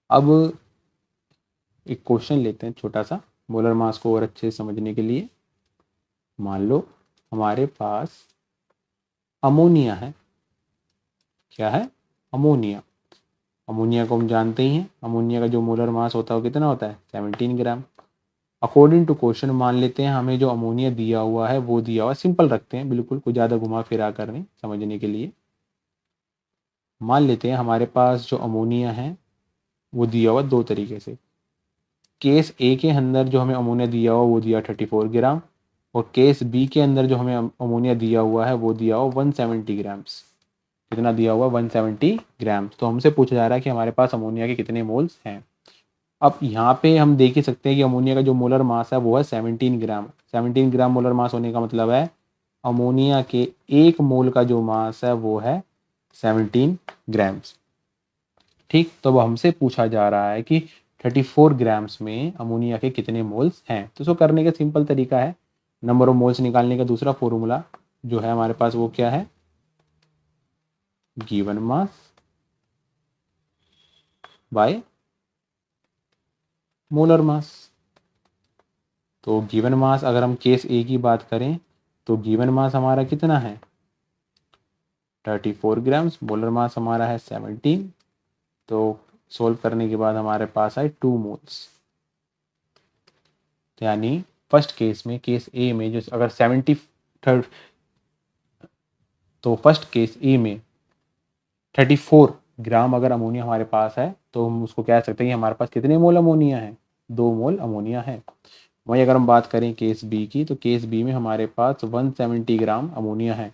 अब एक क्वेश्चन लेते हैं छोटा सा, मोलर मास को और अच्छे से समझने के लिए। मान लो हमारे पास अमोनिया है, क्या है, अमोनिया। अमोनिया को हम जानते ही हैं, अमोनिया का जो मोलर मास होता है वो कितना होता है, 17 ग्राम। अकॉर्डिंग टू क्वेश्चन मान लेते हैं हमें जो अमोनिया दिया हुआ है वो दिया हुआ है, सिंपल रखते हैं बिल्कुल, कोई ज़्यादा घुमा फिरा कर नहीं, समझने के लिए। मान लेते हैं हमारे पास जो अमोनिया है वो दिया हुआ 2 तरीके से। केस ए के अंदर जो हमें अमोनिया दिया हुआ वो दिया 34 ग्राम, और केस बी के अंदर जो हमें अमोनिया दिया हुआ है वो दिया हुआ 170 ग्राम्स। कितना दिया हुआ, 170 ग्राम्स। तो हमसे पूछा जा रहा है कि हमारे पास अमोनिया के कितने मोल्स हैं। अब यहाँ पे हम देख ही सकते हैं कि अमोनिया का जो मोलर मास है वो है 17 ग्राम। 17 ग्राम मोलर मास होने का मतलब है अमोनिया के एक मोल का जो मास है वो है 17 ग्राम्स। ठीक, तो अब हमसे पूछा जा रहा है कि 34 ग्राम्स में अमोनिया के कितने मोल्स हैं। तो इसको करने का सिंपल तरीका है, नंबर ऑफ मोल्स निकालने का दूसरा फॉर्मूला जो है हमारे पास वो क्या है, given mass by molar mass. तो गिवन मास अगर हम केस ए की बात करें तो गिवन मास हमारा कितना है 34 ग्राम्स, मोलर मास हमारा है 17। तो सोल्व करने के बाद हमारे पास आए 2 मोल्स। यानी फर्स्ट केस में, केस ए में जो अगर 70 थर्ड, तो फर्स्ट केस ए में 34 ग्राम अगर अमोनिया हमारे पास है तो हम उसको कह सकते हैं कि हमारे पास कितने मोल अमोनिया है, 2 मोल अमोनिया है। वहीं अगर हम बात करें केस बी की, तो केस बी में हमारे पास 170 ग्राम अमोनिया है।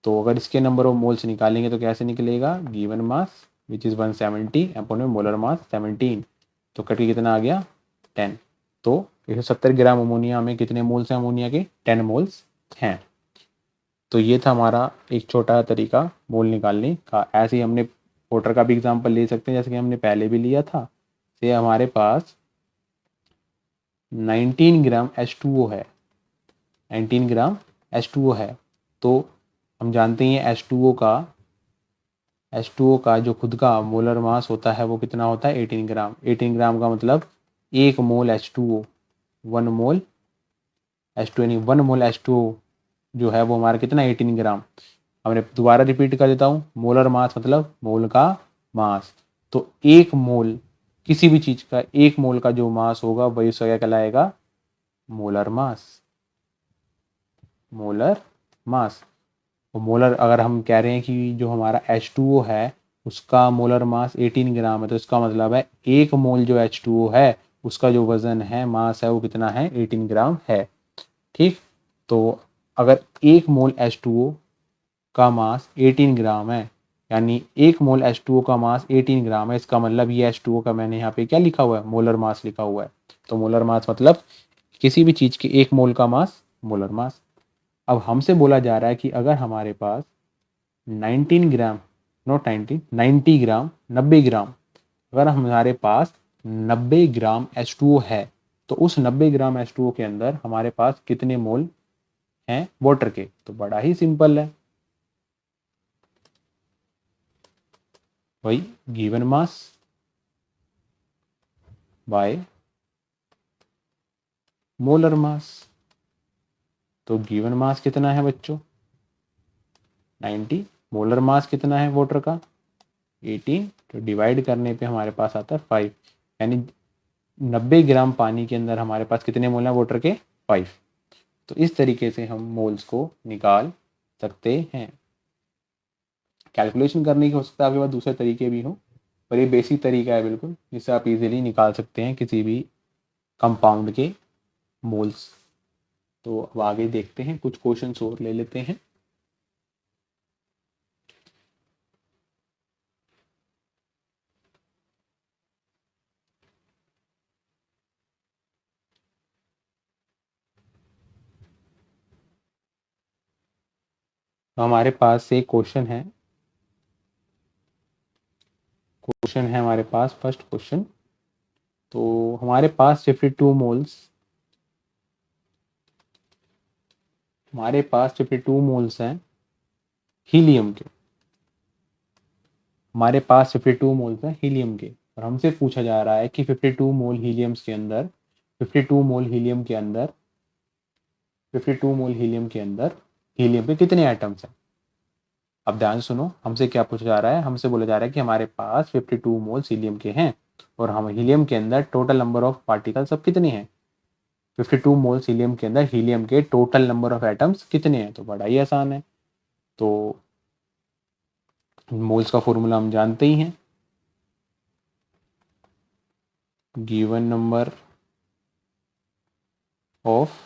तो अगर इसके नंबर ऑफ मोल्स निकालेंगे तो कैसे निकलेगा, given mass which is 170 upon में मोलर मास 17, तो कट के कितना आ गया 10। तो 170 ग्राम अमोनिया में कितने मोल्स हैं अमोनिया के, 10 मोल्स हैं। तो ये था हमारा एक छोटा तरीका मोल निकालने का। ऐसे ही हमने वाटर का भी एग्जांपल ले सकते हैं जैसे कि हमने पहले भी लिया था। से हमारे पास 19 ग्राम H2O है, 19 ग्राम H2O है। तो हम जानते हैं H2O का जो खुद का मोलर मास होता है वो कितना होता है 18 ग्राम। 18 ग्राम का मतलब 1 मोल H2O, 1 मोल H2 यानी 1 मोल H2O जो है वो हमारा कितना 18 ग्राम। हमने दोबारा रिपीट कर देता हूँ, मोलर मास मतलब मोल का मास। तो 1 मोल किसी भी चीज़ का 1 मोल का जो मास होगा वही उसका क्या कहलाएगा, मोलर मास, मोलर मास। तो मोलर अगर हम कह रहे हैं कि जो हमारा H2O है उसका मोलर मास 18 ग्राम है, तो इसका मतलब है 1 मोल जो H2O है उसका जो वजन है, मास है, वो कितना है 18 ग्राम है। ठीक, तो अगर 1 मोल H2O का मास 18 ग्राम है, यानी 1 मोल H2O का मास 18 ग्राम है, इसका मतलब ये H2O का मैंने यहाँ पे क्या लिखा हुआ है, मोलर मास लिखा हुआ है। तो मोलर मास मतलब किसी भी चीज़ के 1 मोल का मास, मोलर मास। अब हमसे बोला जा रहा है कि अगर हमारे पास 19 ग्राम, नॉट 19, 90 ग्राम, 90 ग्राम, अगर हमारे पास 90 ग्राम H2O है तो उस 90 ग्राम H2O के अंदर हमारे पास कितने मोल हैं वाटर के। तो बड़ा ही सिंपल है, वही given mass by molar mass. तो गिवन मास कितना है बच्चों 90, मोलर मास कितना है वाटर का 18, तो डिवाइड करने पे हमारे पास आता है 5। यानी 90 ग्राम पानी के अंदर हमारे पास कितने मोल हैं वाटर के 5। तो इस तरीके से हम मोल्स को निकाल सकते हैं। कैलकुलेशन करने की हो सकता है आपके पास दूसरे तरीके भी हों, पर ये बेसिक तरीका है बिल्कुल जिससे आप इजीली निकाल सकते हैं किसी भी कंपाउंड के मोल्स। तो अब आगे देखते हैं, कुछ क्वेश्चंस और ले लेते हैं। तो हमारे पास एक क्वेश्चन है हमारे पास फर्स्ट क्वेश्चन। तो हमारे पास 52 मोल्स, हमारे पास 52 मोल्स हैं हीलियम के, हमारे पास 52 मोल्स हैं हीलियम के। और हमसे पूछा जा रहा है कि 52 मोल हीलियम्स के अंदर, 52 मोल हीलियम के अंदर, 52 मोल हीलियम के अंदर हीलियम के कितने एटम्स हैं। अब ध्यान सुनो, हमसे क्या पूछा जा रहा है, हमसे बोला जा रहा है कि हमारे पास 52 मोल्स हीलियम के हैं और हम हीलियम के अंदर टोटल नंबर ऑफ पार्टिकल्स अब कितने हैं। 52 मोल्स हीलियम के अंदर हीलियम के टोटल नंबर ऑफ एटम्स कितने हैं। तो बड़ा ही आसान है, तो मोल्स का फॉर्मूला हम जानते ही हैं, given number of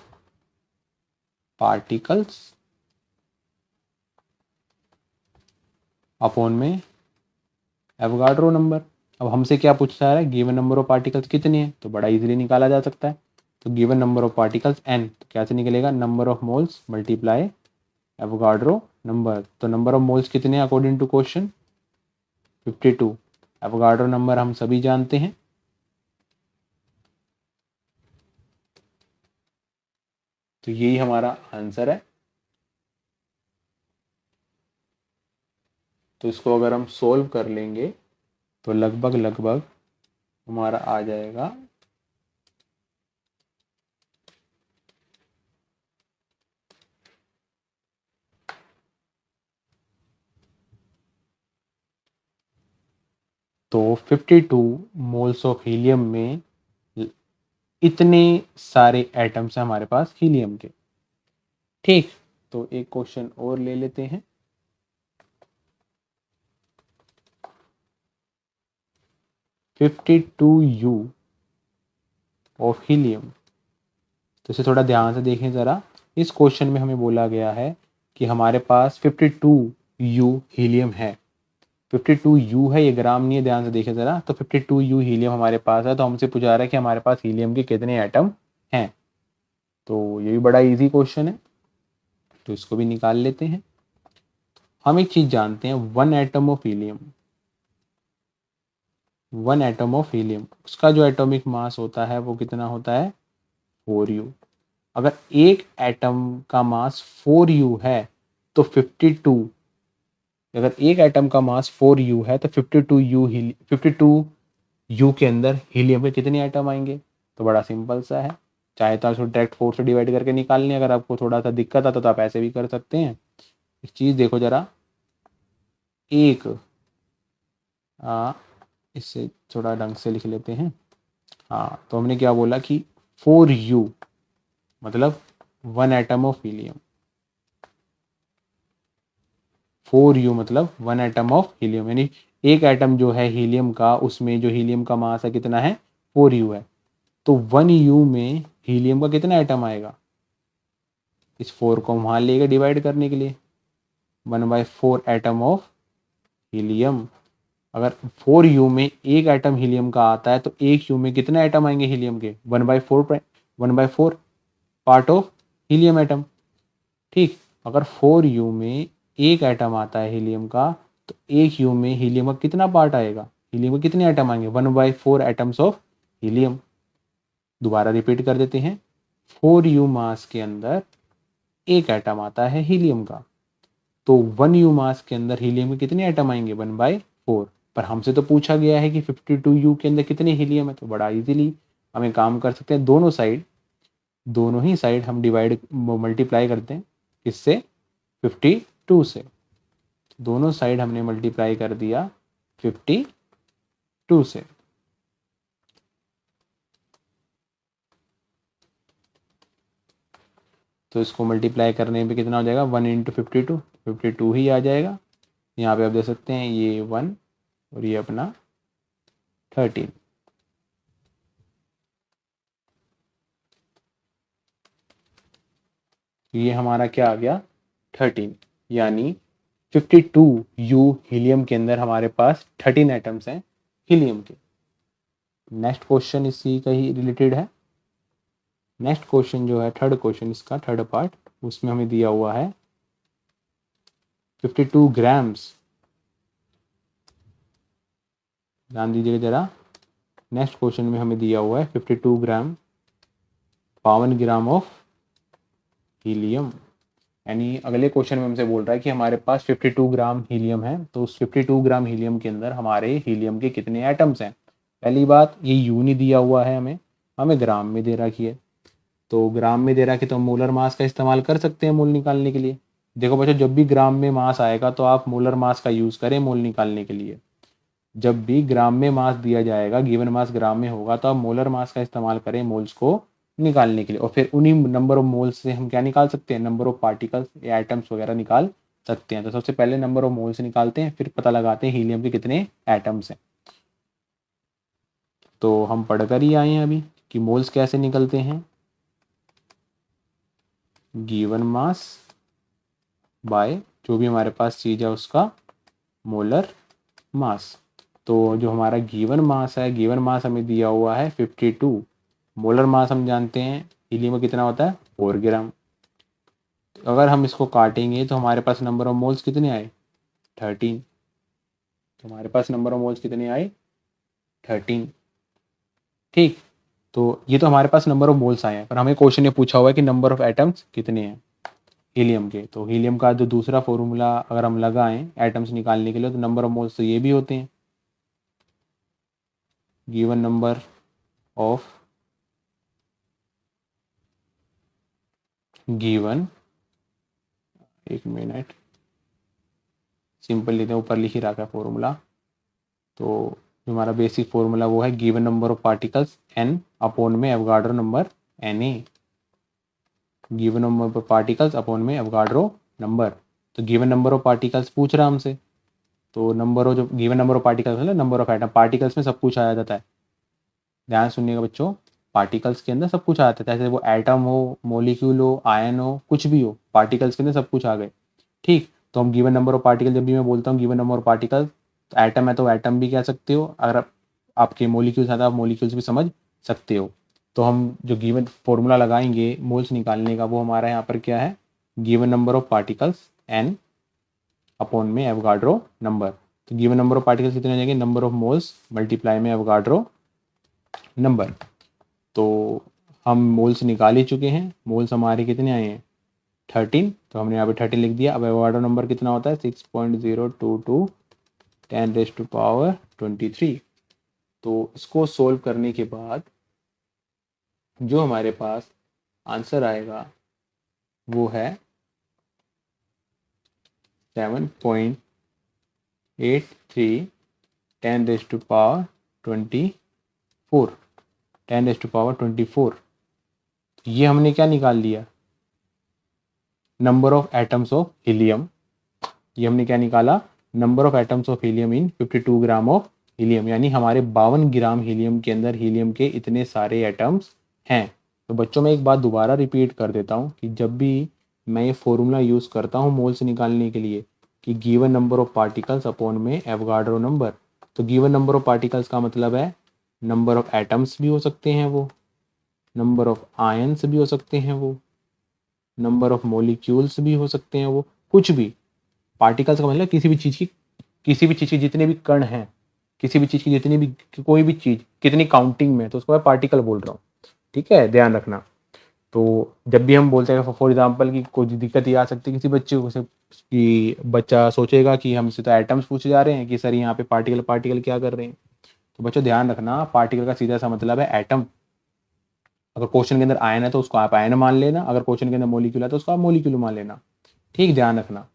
particles upon में एवोगाड्रो नंबर। अब हमसे क्या पूछा जा रहा है, गिवन नंबर ऑफ पार्टिकल्स कितने हैं, तो बड़ा इजीली निकाला जा सकता है। तो given number of particles n, तो कैसे निकलेगा, number of moles multiply Avogadro number. तो नंबर ऑफ मोल्स कितने हैं according to question 52, Avogadro number हम सभी जानते हैं, तो यही हमारा आंसर है। तो इसको अगर हम सोल्व कर लेंगे तो लगभग लगभग हमारा आ जाएगा तो 52 मोल्स ऑफ हीलियम में इतने सारे एटम्स हैं हमारे पास हीलियम के। ठीक, तो एक क्वेश्चन और ले लेते हैं। 52U ऑफ हीलियम, तो इसे थोड़ा ध्यान से देखें ज़रा। इस क्वेश्चन में हमें बोला गया है कि हमारे पास 52U हीलियम है। 52U है, ये ग्राम नहीं है, ध्यान से देखें ज़रा। तो 52U हीलियम हमारे पास है, तो हमसे पूछा रहा है कि हमारे पास हीलियम के कितने एटम हैं। तो ये भी बड़ा इजी क्वेश्चन है, तो इसको भी निकाल लेते हैं। हम एक चीज़ जानते हैं, वन एटम ऑफ हीलियम, उसका जो एटॉमिक मास होता है वो कितना होता है, 4U। अगर एक एटम का मास 4U है तो 52, अगर एक एटम का मास 4U है तो 52U के अंदर हीलियम के कितने एटम आएंगे। तो बड़ा सिंपल सा है, चाहे तो आप इसको डायरेक्ट 4 से डिवाइड करके निकाल लें, अगर आपको थोड़ा सा दिक्कत आता तो आप ऐसे भी कर सकते हैं। एक चीज़ देखो ज़रा, एक इससे थोड़ा ढंग से लिख लेते हैं। हाँ, तो हमने क्या बोला कि 4U मतलब one atom of helium, 4U मतलब वन एटम ऑफ हीलियम, यानी एक एटम जो है हीलियम का, उसमें जो हीलियम का मास है कितना है, 4U है। तो 1U में हीलियम का कितना एटम आएगा, इस 4 को हम वहाँ लेके डिवाइड करने के लिए, 1/4 एटम ऑफ हीलियम। अगर 4U में एक एटम हीलियम का आता है तो एक यू में कितने एटम आएंगे हीलियम के, 1/4 पार्ट ऑफ हीलियम एटम। ठीक, अगर 4U में एक एटम आता है हीलियम का तो एक यू में हीलियम का कितना पार्ट आएगा, हीलियम के कितने एटम आएंगे, 1/4 एटम्स ऑफ हीलियम। दोबारा रिपीट कर देते हैं, 4U मास के अंदर एक एटम आता है हीलियम का, तो 1U मास के अंदर हीलियम के कितने एटम आएंगे, 1/4। पर हमसे तो पूछा गया है कि 52U के अंदर कितने हीलियम है, तो बड़ा इजीली हम एक काम कर सकते हैं, दोनों ही साइड हम डिवाइड मल्टीप्लाई करते हैं, किससे, 52 से। दोनों साइड हमने मल्टीप्लाई कर दिया 52 से। तो इसको मल्टीप्लाई करने पे कितना हो जाएगा, 1 इंटू 52, 52 ही आ जाएगा। यहाँ पे आप देख सकते हैं ये 1 और ये अपना 13। ये हमारा क्या आ गया, 13, यानी 52U हीलियम के अंदर हमारे पास 13 एटम्स हैं हीलियम के। नेक्स्ट क्वेश्चन इसी का ही रिलेटेड है। नेक्स्ट क्वेश्चन जो है, थर्ड क्वेश्चन, इसका थर्ड पार्ट, उसमें हमें दिया हुआ है 52 ग्राम्स। ध्यान दीजिएगा जरा, नेक्स्ट क्वेश्चन में हमें दिया हुआ है 52 ग्राम, 52 ग्राम ऑफ हीलियम। यानी अगले क्वेश्चन में हमसे बोल रहा है कि हमारे पास 52 ग्राम हीलियम है, तो उस 52 ग्राम हीलियम के अंदर हमारे हीलियम के कितने एटम्स हैं। पहली बात, ये यू नहीं दिया हुआ है हमें, हमें ग्राम में दे रखी है। तो ग्राम में दे रखी तो हम मोलर मास का इस्तेमाल कर सकते हैं मोल निकालने के लिए। देखो बच्चों, जब भी ग्राम में मास आएगा तो आप मोलर मास का यूज़ करें मोल निकालने के लिए। जब भी ग्राम में मास दिया जाएगा, गिवन मास ग्राम में होगा, तो आप मोलर मास का इस्तेमाल करें मोल्स को निकालने के लिए, और फिर उन्हीं नंबर ऑफ मोल्स से हम क्या निकाल सकते हैं, नंबर ऑफ पार्टिकल्स या एटम्स वगैरह निकाल सकते हैं। तो सबसे पहले नंबर ऑफ मोल्स निकालते हैं, फिर पता लगाते हैं हीलियम के कितने एटम्स हैं। तो हम पढ़कर ही आए हैं अभी कि मोल्स कैसे निकलते हैं, गिवन मास बाय जो भी हमारे पास चीज़ है उसका मोलर मास। तो जो हमारा गिवन मास है, गिवन मास हमें दिया हुआ है 52, मोलर मास हम जानते हैं हीलियम में कितना होता है, 4 ग्राम। तो अगर हम इसको काटेंगे तो हमारे पास नंबर ऑफ मोल्स कितने आए, 13। तो हमारे पास नंबर ऑफ मोल्स कितने आए, 13। ठीक, तो ये तो हमारे पास नंबर ऑफ मोल्स आए हैं, पर हमें क्वेश्चन ये पूछा हुआ है कि नंबर ऑफ एटम्स कितने हैं हीलियम के। तो हीलियम का जो दूसरा फॉर्मूला अगर हम लगाएं एटम्स निकालने के लिए, तो नंबर ऑफ मोल्स तो ये भी होते हैं, गिवन नंबर ऑफ गिवन, एक मिनट, सिंपल लेते हैं, ऊपर लिख ही रखा है फॉर्मूला। तो जो हमारा बेसिक फॉर्मूला वो है given number of particles n upon में Avogadro number Na। Given number of particles upon में एवोगाड्रो नंबर। तो गिवन नंबर ऑफ पार्टिकल्स पूछ रहा हमसे, तो नंबर ऑफ जो गिवन नंबर ऑफ पार्टिकल्स मतलब नंबर ऑफ एटम, पार्टिकल्स में सब कुछ आ जाता है। ध्यान सुनिएगा बच्चों, पार्टिकल्स के अंदर सब कुछ आ जाता है, चाहे वो एटम हो, मोलिक्यूल हो, आयन हो, कुछ भी हो, पार्टिकल्स के अंदर सब कुछ आ गए। ठीक, तो हम गिवन नंबर ऑफ पार्टिकल, जब भी मैं बोलता हूँ गिवन नंबर ऑफ पार्टिकल, तो एटम है तो एटम भी कह सकते हो, अगर आपके मोलिक्यूल्स हैं तो आप मोलिक्यूल्स भी समझ सकते हो। तो हम जो गिवन फॉर्मूला लगाएंगे मोल्स निकालने का, वो हमारा यहाँ पर क्या है, given number of particles n upon में एवोगाड्रो नंबर। तो गिवन नंबर ऑफ पार्टिकल्स कितने हो जाएंगे, नंबर ऑफ मोल्स मल्टीप्लाई में एवोगाड्रो नंबर। तो हम मोल्स निकाल ही चुके हैं, मोल्स हमारे कितने आए हैं 13, तो हमने यहाँ पे 13 लिख दिया। अब एवोगाड्रो नंबर कितना होता है 6.022 10⁻23। तो इसको सोल्व करने के बाद जो हमारे पास आंसर आएगा वो है 7.83 10⁻24 10⁻24। ये हमने क्या निकाल लिया, number of atoms of helium. ये हमने क्या निकाला, number of atoms of helium in 52 gram of helium, यानी हमारे 52 ग्राम हीलियम के अंदर हीलियम के इतने सारे एटम्स हैं। तो बच्चों मैं एक बात दोबारा रिपीट कर देता हूँ कि जब भी मैं ये फॉर्मूला यूज़ करता हूँ मोल्स निकालने के लिए कि given number of particles upon में एवोगाड्रो नंबर, तो गिवन नंबर ऑफ पार्टिकल्स का मतलब है नंबर ऑफ एटम्स भी हो सकते हैं वो, नंबर ऑफ आयन्स भी हो सकते हैं वो, नंबर ऑफ मोलिक्यूल्स भी हो सकते हैं वो, कुछ भी। पार्टिकल्स का मतलब किसी भी चीज़ की, किसी भी चीज़ के जितने भी कण हैं, किसी भी चीज़ की जितनी भी, कोई भी चीज़ कितनी काउंटिंग में, तो उसको मैं पार्टिकल बोल रहा हूँ। ठीक है, ध्यान रखना। तो जब भी हम बोलते हैं फॉर एग्जांपल कि कोई दिक्कत ये आ सकती है किसी बच्चे को कि बच्चा सोचेगा कि हमसे तो एटम्स पूछे जा रहे हैं कि सर यहाँ पे पार्टिकल पार्टिकल क्या कर रहे हैं। तो बच्चों ध्यान रखना, पार्टिकल का सीधा सा मतलब है एटम। अगर क्वेश्चन के अंदर आयन है तो उसको आप आयन मान लेना, अगर क्वेश्चन के अंदर मोलिक्यूल है तो उसको आप मोलिक्यूल मान लेना। ठीक, ध्यान रखना।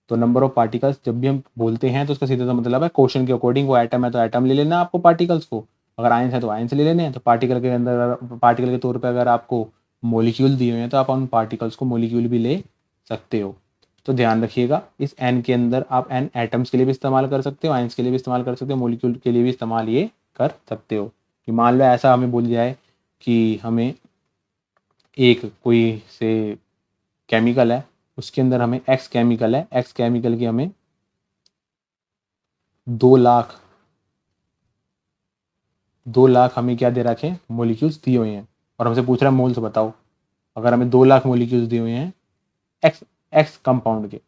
तो नंबर ऑफ पार्टिकल्स जब भी हम बोलते हैं तो उसका सीधा सा मतलब है क्वेश्चन के अकॉर्डिंग, वो एटम है तो एटम ले लेना आपको पार्टिकल्स को, अगर आयंस है तो आयंस ले लेने हैं। तो पार्टिकल के अंदर, पार्टिकल के तौर पे अगर आपको मोलिक्यूल दिए हुए हैं तो आप उन पार्टिकल्स को मोलिक्यूल भी ले सकते हो। तो ध्यान रखिएगा, इस एन के अंदर आप एन एटम्स के लिए भी इस्तेमाल कर सकते हो, आयंस के लिए भी इस्तेमाल कर सकते हो, मोलिक्यूल के लिए भी इस्तेमाल ये कर सकते हो। कि मान लो ऐसा हमें बोल जाए कि हमें एक कोई से केमिकल है, उसके अंदर हमें एक्स केमिकल है, एक्स केमिकल की हमें 2 लाख हमें क्या दे रखे हैं, मोलिक्यूल्स दिए हुए हैं, और हमसे पूछ रहा है मोल्स बताओ। अगर हमें 2 लाख मोलिक्यूल्स दिए हुए हैं एक्स एक्स कंपाउंड के,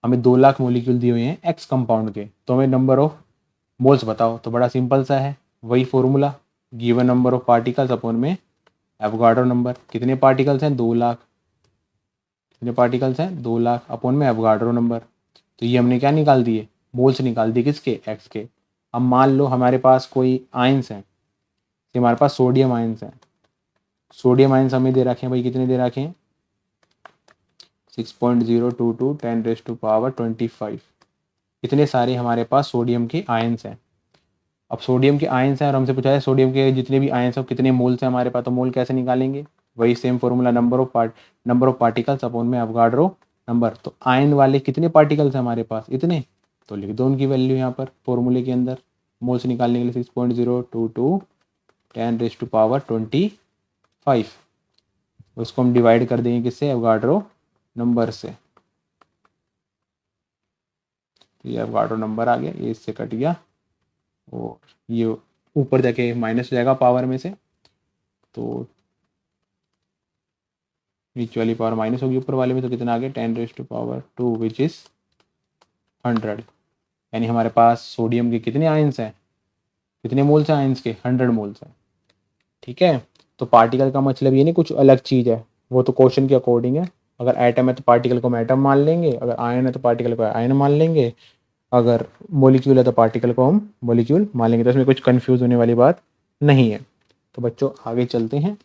हमें 2 लाख मोलिक्यूल दिए हुए हैं एक्स कंपाउंड के, तो हमें नंबर ऑफ मोल्स बताओ। तो बड़ा सिंपल सा है, वही formula, given number of particles upon में एवोगाड्रो नंबर। कितने पार्टिकल्स हैं 2 लाख, कितने पार्टिकल्स हैं 2 लाख अपॉन में एवोगाड्रो नंबर। तो ये हमने क्या निकाल दिए, मोल्स निकाल दिए किसके, एक्स के। अब मान लो हमारे पास कोई आयंस हैं, हमारे पास सोडियम आयंस हैं, सोडियम आयंस हमें दे रखे हैं भाई, कितने दे रखे हैं 6.022 10⁻25। इतने सारे हमारे पास सोडियम के आयंस हैं। अब सोडियम के आयंस हैं और हमसे पूछा है सोडियम के जितने भी आयंस हैं कितने मोल्स हैं हमारे पास, तो मोल कैसे निकालेंगे, वही same formula, number of particles upon में एवोगाड्रो नंबर। तो आयन वाले कितने पार्टिकल्स हैं हमारे पास, इतने, तो लिख दो उनकी वैल्यू यहाँ पर फॉर्मूले के अंदर, मोल्स निकालने के लिए 6.022 10⁻25। उसको हम डिवाइड कर देंगे किससे, एवोगाड्रो नंबर से। तो ये एवोगाड्रो नंबर आ गया, ये इससे कट गया, और ये ऊपर जाके माइनस हो जाएगा पावर में से, तो नीचे वाली पावर माइनस होगी ऊपर वाले में, तो कितना आ गया 10⁻2 विच इज 100। यानी हमारे पास सोडियम के कितने आयंस हैं, कितने मोल्स हैं आयंस के, 100 मोल्स हैं। ठीक है, तो पार्टिकल का मतलब ये नहीं कुछ अलग चीज़ है, वो तो क्वेश्चन के अकॉर्डिंग है। अगर एटम है तो पार्टिकल को हम एटम मान लेंगे, अगर आयन है तो पार्टिकल को आयन मान लेंगे, अगर मोलिक्यूल है तो पार्टिकल को हम मोलिक्यूल मान लेंगे। तो इसमें कुछ कंफ्यूज होने वाली बात नहीं है। तो बच्चों आगे चलते हैं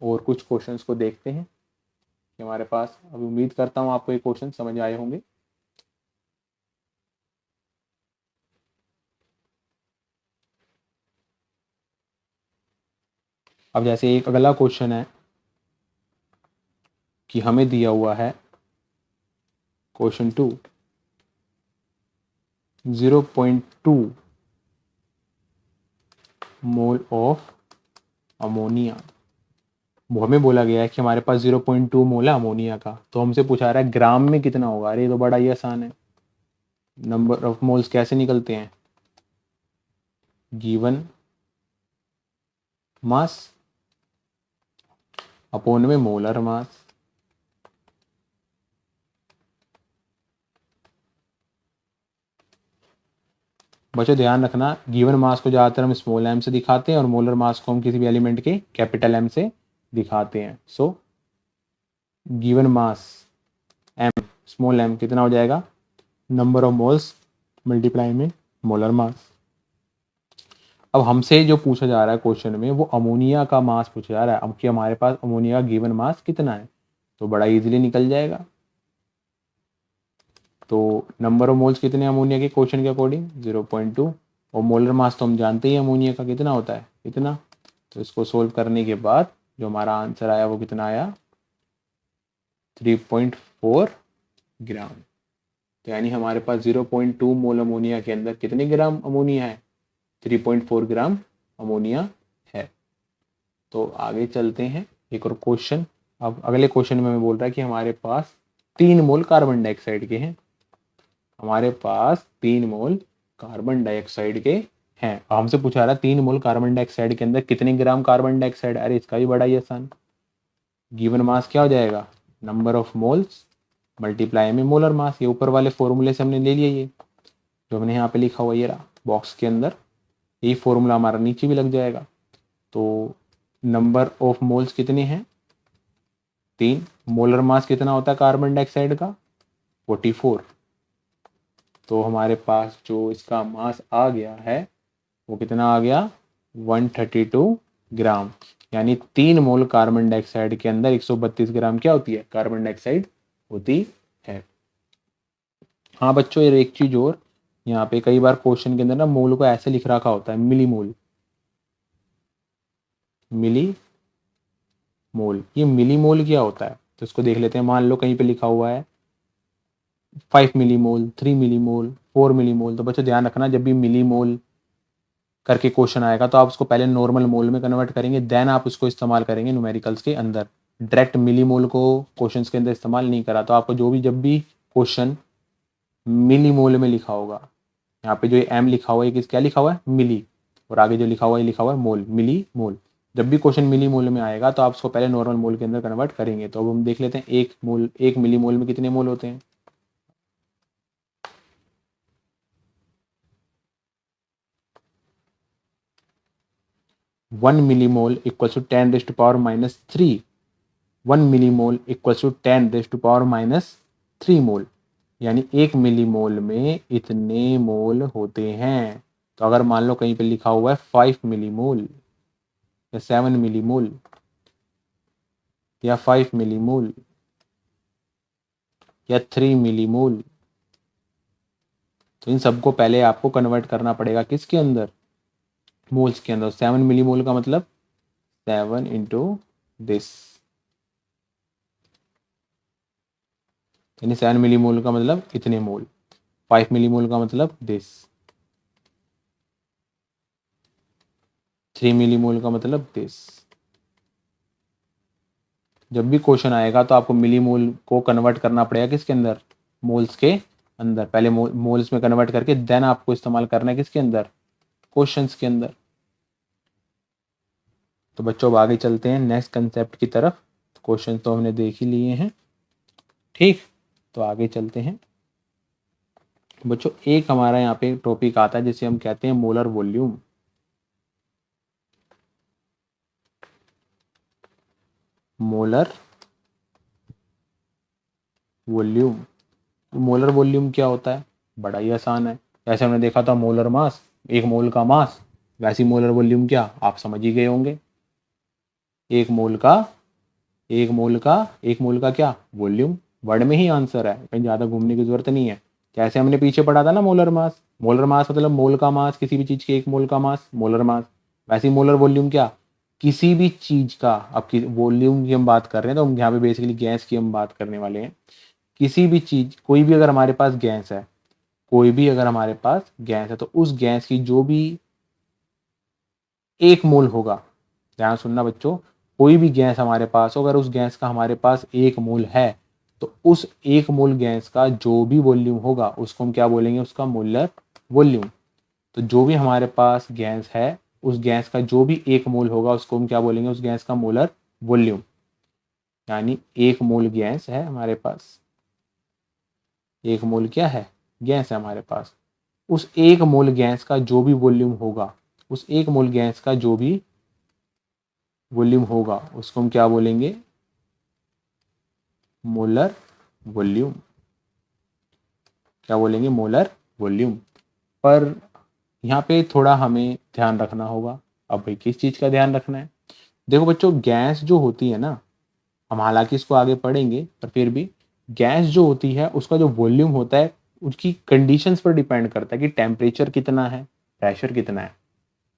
और कुछ क्वेश्चंस को देखते हैं कि हमारे पास, अभी उम्मीद करता हूँ आपको ये क्वेश्चन समझ आए होंगे। अब जैसे एक अगला क्वेश्चन है कि हमें दिया हुआ है क्वेश्चन 2 0.2 मोल ऑफ अमोनिया। वो हमें बोला गया है कि हमारे पास 0.2 मोल है अमोनिया का, तो हमसे पूछा रहा है ग्राम में कितना होगा। अरे ये तो बड़ा ही आसान है। नंबर ऑफ मोल्स कैसे निकलते हैं, गिवन मास अपॉन में मोलर मास। बच्चों ध्यान रखना, गिवन मास को ज़्यादातर हम स्मॉल एम से दिखाते हैं और मोलर मास को हम किसी भी एलिमेंट के कैपिटल एम से दिखाते हैं। So given mass M small M कितना हो जाएगा, नंबर ऑफ मोल्स मल्टीप्लाई में मोलर मास। अब हमसे जो पूछा जा रहा है क्वेश्चन में वो अमोनिया का मास पूछा जा रहा है, अब कि हमारे पास अमोनिया का गिवन मास कितना है, तो बड़ा इजीली निकल जाएगा। तो नंबर ऑफ मोल्स कितने अमोनिया के क्वेश्चन के अकॉर्डिंग 0.2, और मोलर मास तो हम जानते ही अमोनिया का कितना होता है, इतना। तो इसको सोल्व करने के बाद जो हमारा आंसर आया वो कितना आया, 3.4 ग्राम। तो यानी हमारे पास 0.2 मोल अमोनिया के अंदर कितने ग्राम अमोनिया है, 3.4 ग्राम अमोनिया है। तो आगे चलते हैं एक और क्वेश्चन। अब अगले क्वेश्चन में हमें बोल रहा है कि हमारे पास 3 मोल कार्बन डाइऑक्साइड के हैं, हमारे पास 3 मोल कार्बन डाइऑक्साइड के हैं। हमसे पूछा रहा है 3 मोल कार्बन डाइऑक्साइड के अंदर कितने ग्राम कार्बन डाइऑक्साइड। अरे इसका भी बड़ा ही आसान, गिवन मास क्या हो जाएगा, नंबर ऑफ मोल्स मल्टीप्लाई में मोलर मास। ये ऊपर वाले फॉर्मूले से हमने ले लिया, ये जो हमने यहाँ पे लिखा हुआ ये रहा बॉक्स के अंदर, यही फॉर्मूला हमारा नीचे भी लग जाएगा। तो नंबर ऑफ मोल्स कितने हैं, 3, मोलर मास कितना होता है कार्बन डाइऑक्साइड का, 44। तो हमारे पास जो इसका मास आ गया है वो कितना आ गया, 132 ग्राम। यानी 3 मोल कार्बन डाइऑक्साइड के अंदर 132 ग्राम क्या होती है, कार्बन डाइऑक्साइड होती है। हाँ बच्चों ये एक चीज और, यहाँ पे कई बार क्वेश्चन के अंदर ना मोल को ऐसे लिख रखा होता है, मिली मोल, मिली मोल। ये मिली मोल क्या होता है तो इसको देख लेते हैं। मान लो कहीं पे लिखा हुआ है 5 मिली मोल, 3 मिली मोल, 4 मिली मोल, तो बच्चों ध्यान रखना जब भी मिली मोल करके क्वेश्चन आएगा तो आप उसको पहले नॉर्मल मोल में कन्वर्ट करेंगे, देन आप उसको इस्तेमाल करेंगे न्यूमेरिकल्स के अंदर। डायरेक्ट मिली मोल को क्वेश्चंस के अंदर इस्तेमाल नहीं करा। तो आपको जो भी जब भी क्वेश्चन मिली मोल में लिखा होगा, यहाँ पे जो एम लिखा हुआ है किस क्या लिखा हुआ है, मिली, और आगे जो लिखा हुआ है लिखा हुआ है मोल, मिली मोल। जब भी क्वेश्चन मिली मोल में आएगा तो आप उसको पहले नॉर्मल मोल के अंदर कन्वर्ट करेंगे। तो अब हम देख लेते हैं एक मिली मोल में कितने मोल होते हैं। 1 millimole equal to 10⁻³ 1 millimole equal to 10⁻³ mole, यानी 1 मिलीमोल में इतने मोल होते हैं। तो अगर मान लो कहीं पे लिखा हुआ है 5 मिलीमोल या 7 मिलीमोल या 5 मिलीमोल या 3 मिलीमोल, तो इन सबको पहले आपको कन्वर्ट करना पड़ेगा किसके अंदर, मोल्स के अंदर। 7 मिलीमोल का मतलब 7 इंटू दिस, यानी 7 मिलीमोल का मतलब इतने मोल, 5 मिलीमोल का मतलब दिस, 3 मिलीमोल का मतलब दिस। जब भी क्वेश्चन आएगा तो आपको मिलीमोल को कन्वर्ट करना पड़ेगा किसके अंदर, मोल्स के अंदर। पहले मोल्स में कन्वर्ट करके देन आपको इस्तेमाल करना है किसके अंदर, क्वेश्चंस के अंदर। तो बच्चों अब आगे चलते हैं नेक्स्ट कंसेप्ट की तरफ। क्वेश्चन तो हमने देख ही लिए हैं, ठीक। तो आगे चलते हैं बच्चों। एक हमारा यहाँ पे टॉपिक आता है जिसे हम कहते हैं molar volume. Molar volume, molar volume क्या होता है, बड़ा ही आसान है। जैसे हमने देखा था मोलर मास, एक मोल का मास, वैसी मोलर वॉल्यूम क्या आप समझ ही गए होंगे। एक मोल का क्या वॉल्यूम, वर्ड में ही आंसर है, कहीं ज़्यादा घूमने की जरूरत नहीं है। जैसे हमने पीछे पढ़ा था ना मोलर मास मतलब मोल का मास, किसी भी चीज़ के 1 मोल का मास मोलर मास। वैसे मोलर वॉल्यूम क्या, किसी भी चीज का, अब वॉल्यूम की हम बात कर रहे हैं तो हम यहाँ पे बेसिकली गैस की हम बात करने वाले हैं। किसी भी चीज, कोई भी अगर हमारे पास गैस है, कोई भी अगर हमारे पास गैस है, तो उस गैस की जो भी 1 मोल होगा, ध्यान सुनना बच्चों, कोई भी गैस हमारे पास हो, अगर उस गैस का हमारे पास 1 मोल है, तो उस 1 मोल गैस का जो भी वॉल्यूम होगा उसको हम क्या बोलेंगे, उसका मोलर वॉल्यूम। तो जो भी हमारे पास गैस है, उस गैस का जो भी 1 मोल होगा उसको हम क्या बोलेंगे, उस गैस का मोलर वॉल्यूम। यानी 1 मोल गैस है हमारे पास, 1 मोल क्या है, गैस है हमारे पास। उस 1 मोल गैस का जो भी वॉल्यूम होगा, उस 1 मोल गैस का जो भी वॉल्यूम होगा उसको हम क्या बोलेंगे, मोलर वॉल्यूम। क्या बोलेंगे, मोलर वॉल्यूम। पर यहाँ पे थोड़ा हमें ध्यान रखना होगा। अब भाई किस चीज़ का ध्यान रखना है, देखो बच्चों, गैस जो होती है ना, हम हालांकि इसको आगे पढ़ेंगे, पर फिर भी गैस जो होती है उसका जो वॉल्यूम होता है उसकी कंडीशंस पर डिपेंड करता है कि टेम्परेचर कितना है, प्रेशर कितना है।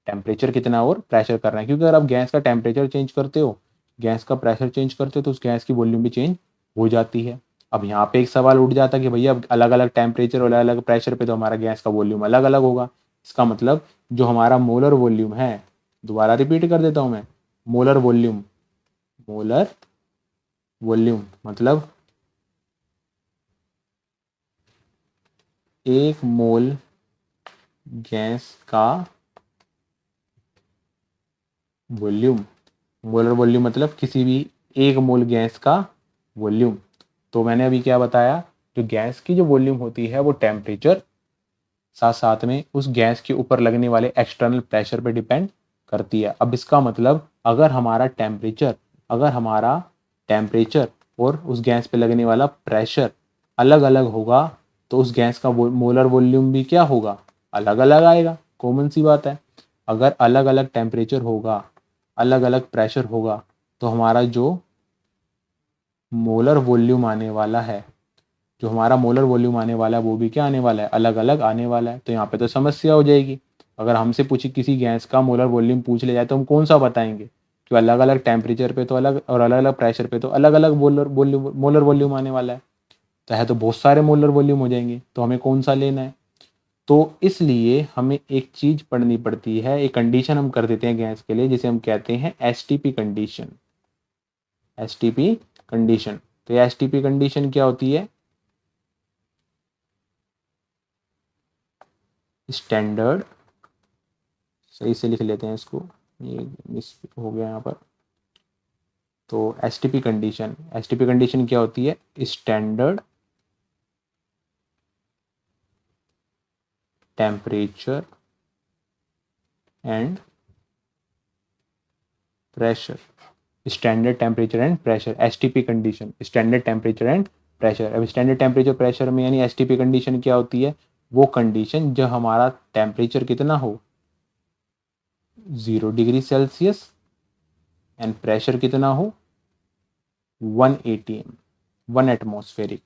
टेम्परेचर कितना और प्रेशर करना है, क्योंकि अगर आप गैस का टेम्परेचर चेंज करते हो, गैस का प्रेशर चेंज करते हो, तो उस गैस की वॉल्यूम भी चेंज हो जाती है। अब यहाँ पे एक सवाल उठ जाता है कि भैया अलग अलग टेम्परेचर और अलग अलग प्रेशर पे तो हमारा गैस का वॉल्यूम अलग अलग होगा। इसका मतलब जो हमारा मोलर वॉल्यूम है, दोबारा रिपीट कर देता हूँ मैं, मोलर वॉल्यूम, मोलर वॉल्यूम मतलब 1 मोल गैस का वॉल्यूम। मोलर वॉल्यूम मतलब किसी भी 1 मोल गैस का वॉल्यूम। तो मैंने अभी क्या बताया, जो गैस की जो वॉल्यूम होती है वो टेम्परेचर, साथ साथ में उस गैस के ऊपर लगने वाले एक्सटर्नल प्रेशर पे डिपेंड करती है। अब इसका मतलब अगर हमारा टेम्परेचर और उस गैस पे लगने वाला प्रेशर अलग अलग होगा, तो उस गैस का मोलर वॉल्यूम भी क्या होगा, अलग अलग आएगा। कॉमन सी बात है। अगर अलग अलग टेम्परेचर होगा, अलग अलग प्रेशर होगा, तो हमारा जो मोलर वॉल्यूम आने वाला है, जो हमारा मोलर वॉल्यूम आने वाला है वो भी क्या आने वाला है, अलग अलग आने वाला है। तो यहाँ पे तो समस्या हो जाएगी। अगर हमसे पूछी किसी गैस का मोलर वॉल्यूम पूछ ले जाए तो हम कौन सा बताएंगे, कि अलग अलग टेम्परेचर पे तो अलग और अलग अलग प्रेशर पे तो अलग अलग मोलर वॉल्यूम आने वाला है। तो है तो बहुत सारे मोलर वॉल्यूम हो जाएंगे, तो हमें कौन सा लेना है। तो इसलिए हमें एक चीज पढ़नी पड़ती है, एक कंडीशन हम कर देते हैं गैस के लिए, जिसे हम कहते हैं एसटीपी कंडीशन। STP condition. तो ये एसटीपी कंडीशन क्या होती है, स्टैंडर्ड, सही से लिख लेते हैं इसको, ये मिस हो गया यहाँ पर। तो एसटीपी कंडीशन क्या होती है, standard temperature and pressure. Standard temperature and pressure, STP condition, standard temperature and pressure. अब स्टैंडर्ड टेम्परेचर प्रेशर में यानी एसटीपी कंडीशन क्या होती है, वो कंडीशन जब हमारा टेम्परेचर कितना हो, 0 डिग्री सेल्सियस, एंड प्रेशर कितना हो, 1 atm, 1 एटमोस्फेरिक।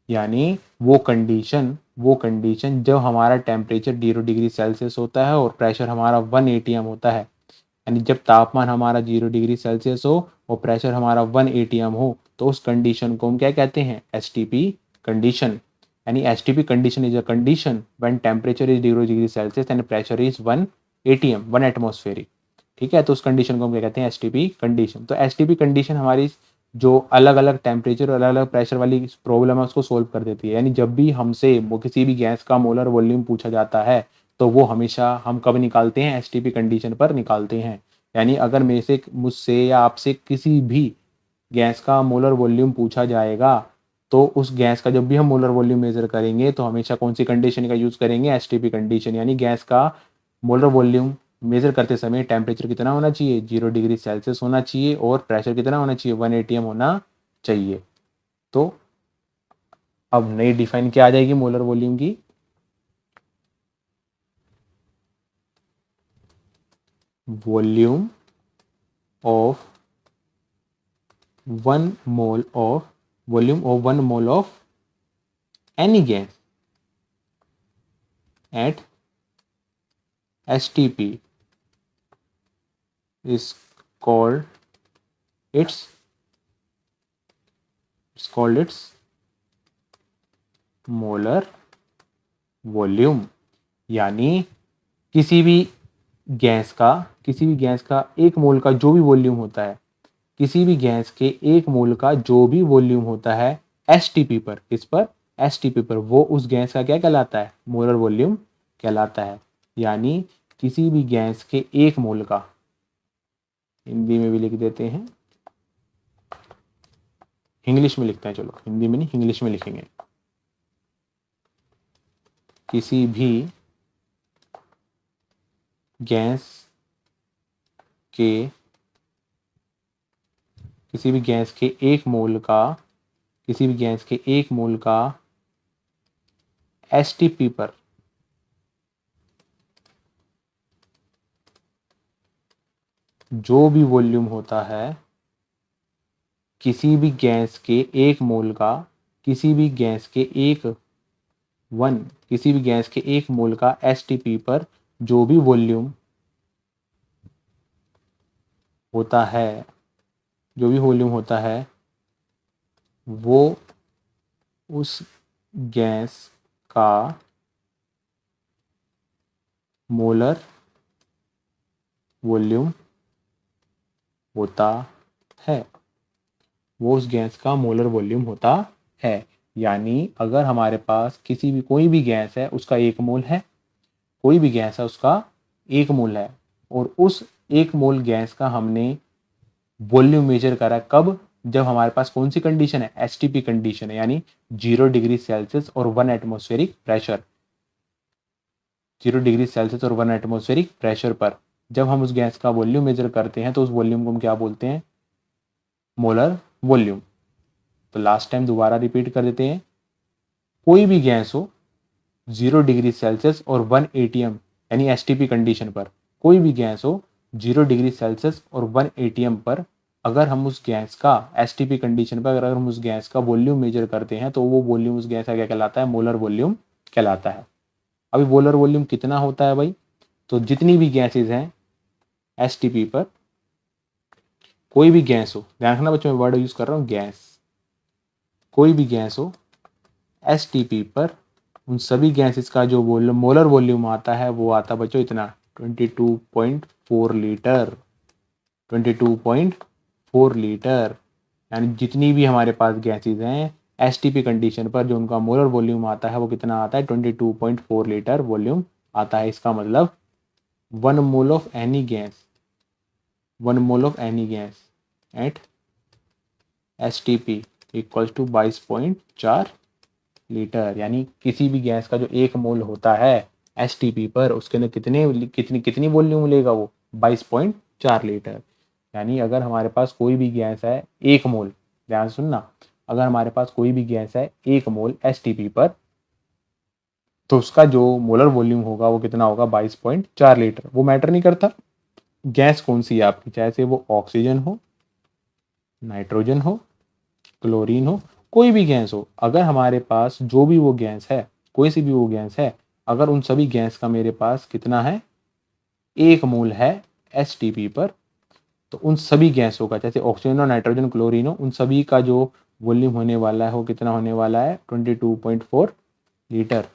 यानी वो कंडीशन जब हमारा टेम्परेचर 0 डिग्री सेल्सियस होता है और प्रेशर हमारा 1 atm होता है। यानी जब तापमान हमारा 0 डिग्री सेल्सियस हो और प्रेशर हमारा 1 atm हो, तो उस कंडीशन को हम क्या कहते हैं, एसटीपी कंडीशन। यानी STP condition is a condition when temperature is 0 degree Celsius and pressure is 1 atm, 1 atmospheric. ठीक है, तो उस कंडीशन को हम क्या कहते हैं, एसटीपी कंडीशन। तो एसटीपी कंडीशन हमारी जो अलग अलग टेम्परेचर और अलग अलग प्रेशर वाली प्रॉब्लम है उसको सोल्व कर देती है। यानी जब भी हमसे वो किसी भी गैस का मोलर वॉल्यूम पूछा जाता है, तो वो हमेशा हम कब निकालते हैं, एसटीपी कंडीशन पर निकालते हैं। यानी अगर मुझसे या आपसे किसी भी गैस का मोलर वॉल्यूम पूछा जाएगा, तो उस गैस का जब भी हम मोलर वॉल्यूम मेजर करेंगे तो हमेशा कौन सी कंडीशन का यूज करेंगे, एसटीपी कंडीशन। यानी गैस का मोलर वॉल्यूम मेजर करते समय टेम्परेचर कितना होना चाहिए, 0 डिग्री सेल्सियस होना चाहिए और प्रेशर कितना होना चाहिए, 1 atm होना चाहिए। तो अब नई डिफाइन क्या आ जाएगी मोलर वॉल्यूम की, volume of 1 mole of any gas at STP is called its molar volume. यानी किसी भी गैस का एक मोल का जो भी वॉल्यूम होता है, किसी भी गैस के एक मोल का जो भी वॉल्यूम होता है एसटीपी पर, इस पर एसटीपी पर, वो उस गैस का क्या कहलाता है? मोलर वॉल्यूम कहलाता है। यानी किसी भी गैस के एक मोल का, हिंदी में भी लिख देते हैं, इंग्लिश में लिखते हैं, चलो हिंदी में नहीं इंग्लिश में लिखेंगे। किसी भी गैस के एक मोल का एसटीपी पर जो भी वॉल्यूम होता है, किसी भी गैस के एक मोल का, किसी भी गैस के एक मोल का एसटीपी पर जो भी वॉल्यूम होता है, वो उस गैस का मोलर वॉल्यूम होता है। यानी अगर हमारे पास कोई भी गैस है, उसका एक मोल है, और उस एक मोल गैस का हमने वॉल्यूम मेजर करा, कब? जब हमारे पास कौन सी कंडीशन है? एसटीपी कंडीशन है, यानी 0 डिग्री सेल्सियस और 1 एटमॉस्फेरिक प्रेशर। 0 डिग्री सेल्सियस और 1 एटमॉस्फेरिक प्रेशर पर जब हम उस गैस का वॉल्यूम मेजर करते हैं, तो उस वॉल्यूम को हम क्या बोलते हैं? Molar volume. तो लास्ट टाइम दोबारा रिपीट कर देते हैं। कोई भी गैस हो 0 डिग्री सेल्सियस और 1 एटीएम यानी एसटीपी कंडीशन पर, कोई भी गैस हो 0 डिग्री सेल्सियस और 1 एटीएम पर, अगर हम उस गैस का एसटीपी कंडीशन पर अगर हम उस गैस का वॉल्यूम मेजर करते हैं, तो वो वॉल्यूम उस गैस का क्या कहलाता है? मोलर वॉल्यूम कहलाता है। अभी मोलर वॉल्यूम कितना होता है भाई? तो जितनी भी गैसेज हैं एसटीपी पर, कोई भी गैस हो, ध्यान रखना बच्चों मैं वर्ड यूज कर रहा हूँ गैस, कोई भी गैस हो एसटीपी पर, उन सभी गैसेस का जो मोलर वॉल्यूम आता है वो आता बच्चों इतना 22.4 लीटर। 22.4 लीटर। यानी जितनी भी हमारे पास गैसेस हैं एसटीपी कंडीशन पर, जो उनका मोलर वॉल्यूम आता है वो कितना आता है? 22.4 लीटर वॉल्यूम आता है। इसका मतलब 1 mole of any gas at STP equals to 22.4 litre. यानी किसी भी गैस का जो एक मोल होता है एसटीपी पर, उसके अंदर कितनी वॉल्यूम लेगा वो? 22.4 लीटर। यानी अगर हमारे पास कोई भी गैस है एक मोल, ध्यान सुनना, अगर हमारे पास कोई भी गैस है एक मोल एसटीपी पर, तो उसका जो मोलर वॉल्यूम होगा वो कितना होगा? 22.4 लीटर। वो मैटर नहीं करता गैस कौन सी है आपकी, चाहे से वो ऑक्सीजन हो, नाइट्रोजन हो, क्लोरीन हो, कोई भी गैस हो, अगर हमारे पास जो भी वो गैस है, कोई सी भी वो गैस है, अगर उन सभी गैस का मेरे पास कितना है? एक मोल है एसटीपी पर, तो उन सभी गैसों का, जैसे ऑक्सीजन और नाइट्रोजन, क्लोरीन हो, उन सभी का जो वॉल्यूम होने वाला है वो कितना होने वाला है? 22.4 लीटर।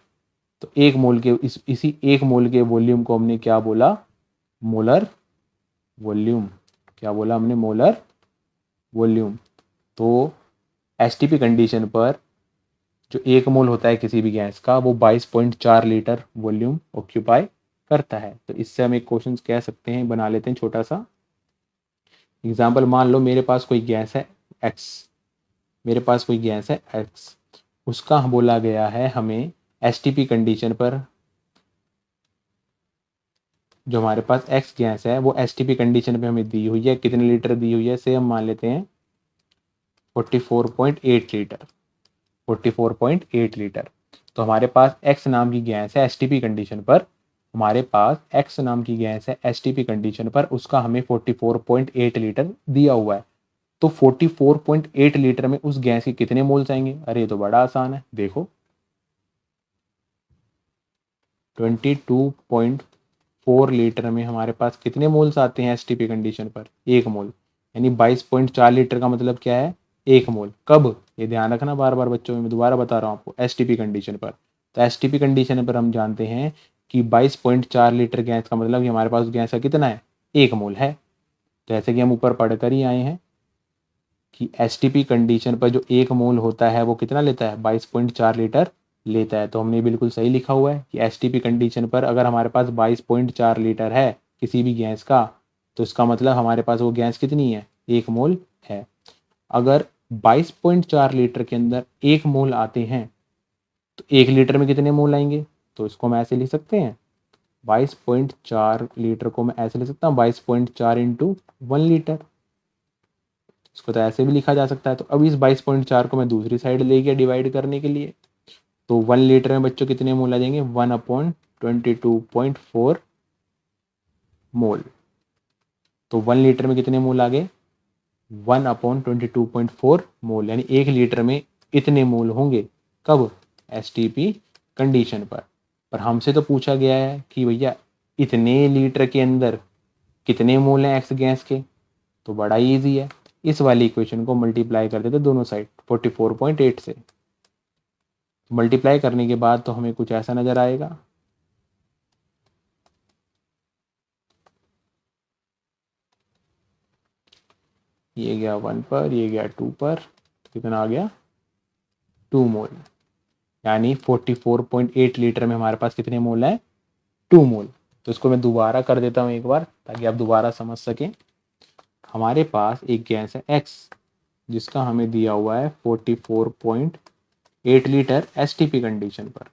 तो एक मोल के इसी एक मोल के वॉल्यूम को हमने क्या बोला? Molar volume. क्या बोला हमने? Molar volume. तो एसटीपी कंडीशन पर जो एक मोल होता है किसी भी गैस का, वो 22.4 लीटर वॉल्यूम ऑक्यूपाई करता है। तो इससे हम एक क्वेश्चन कह सकते हैं, बना लेते हैं छोटा सा एग्जाम्पल। मान लो मेरे पास कोई गैस है एक्स, उसका बोला गया है हमें एसटीपी कंडीशन पर, जो हमारे पास एक्स गैस है वो एसटीपी कंडीशन पे हमें दी हुई है, कितने लीटर दी हुई है? से हम मान लेते हैं 44.8 लीटर। 44.8 लीटर। तो हमारे पास एक्स नाम की गैस है एसटीपी कंडीशन पर, उसका हमें 44.8 लीटर दिया हुआ है। तो 44.8 लीटर में उस गैस के कितने मोल्स आएंगे? अरे ये तो बड़ा आसान है, देखो 22.4 4 लीटर में हमारे पास कितने मोल्स आते हैं एसटीपी कंडीशन पर? 1 मोल। यानी 22.4 लीटर का मतलब क्या है? 1 मोल। कब? ये ध्यान रखना बार बार बच्चों, मैं दोबारा बता रहा हूँ आपको, एसटीपी कंडीशन पर। तो एसटीपी कंडीशन पर हम जानते हैं कि 22.4 लीटर गैस का मतलब कि हमारे पास गैस का कितना है? 1 मोल है। जैसे कि हम ऊपर पढ़कर ही आए हैं कि एसटीपी कंडीशन पर जो 1 मोल होता है वो कितना लेता है? 22.4 लीटर लेता है। तो हमने बिल्कुल सही लिखा हुआ है कि एसटीपी कंडीशन पर अगर हमारे पास 22.4 लीटर है किसी भी गैस का, तो इसका मतलब हमारे पास वो गैस कितनी है? 1 मोल है। अगर 22.4 लीटर के अंदर 1 मोल आते हैं तो 1 लीटर में कितने मोल आएंगे? तो इसको हम ऐसे लिख सकते हैं, 22.4 लीटर को मैं ऐसे लिख सकता हूँ, 22.4 इंटू 1 लीटर। इसको तो ऐसे भी लिखा जा सकता है। तो अब इस 22.4 को मैं दूसरी साइड ले गया डिवाइड करने के लिए, तो 1 लीटर में बच्चों कितने मोल आ जाएंगे? 1/22.4 मोल। तो 1 लीटर में कितने मोल आ गए? 1/22.4 मोल। यानी 1 लीटर में इतने मोल होंगे। कब? एसटीपी कंडीशन पर हमसे तो पूछा गया है कि भैया इतने लीटर के अंदर कितने मोल हैं एक्स गैस के। तो बड़ा ईजी है, इस वाली इक्वेशन को मल्टीप्लाई कर देते दोनों साइड 44.8 से। मल्टीप्लाई करने के बाद तो हमें कुछ ऐसा नजर आएगा, ये गया 1 पर, ये गया 2 पर, तो कितना आ गया? 2 मोल। यानी 44.8 लीटर में हमारे पास कितने मोल हैं? 2 मोल। तो इसको मैं दोबारा कर देता हूँ एक बार ताकि आप दोबारा समझ सकें। हमारे पास एक गैस है एक्स जिसका हमें दिया हुआ है 44.8 लीटर एसटीपी कंडीशन पर,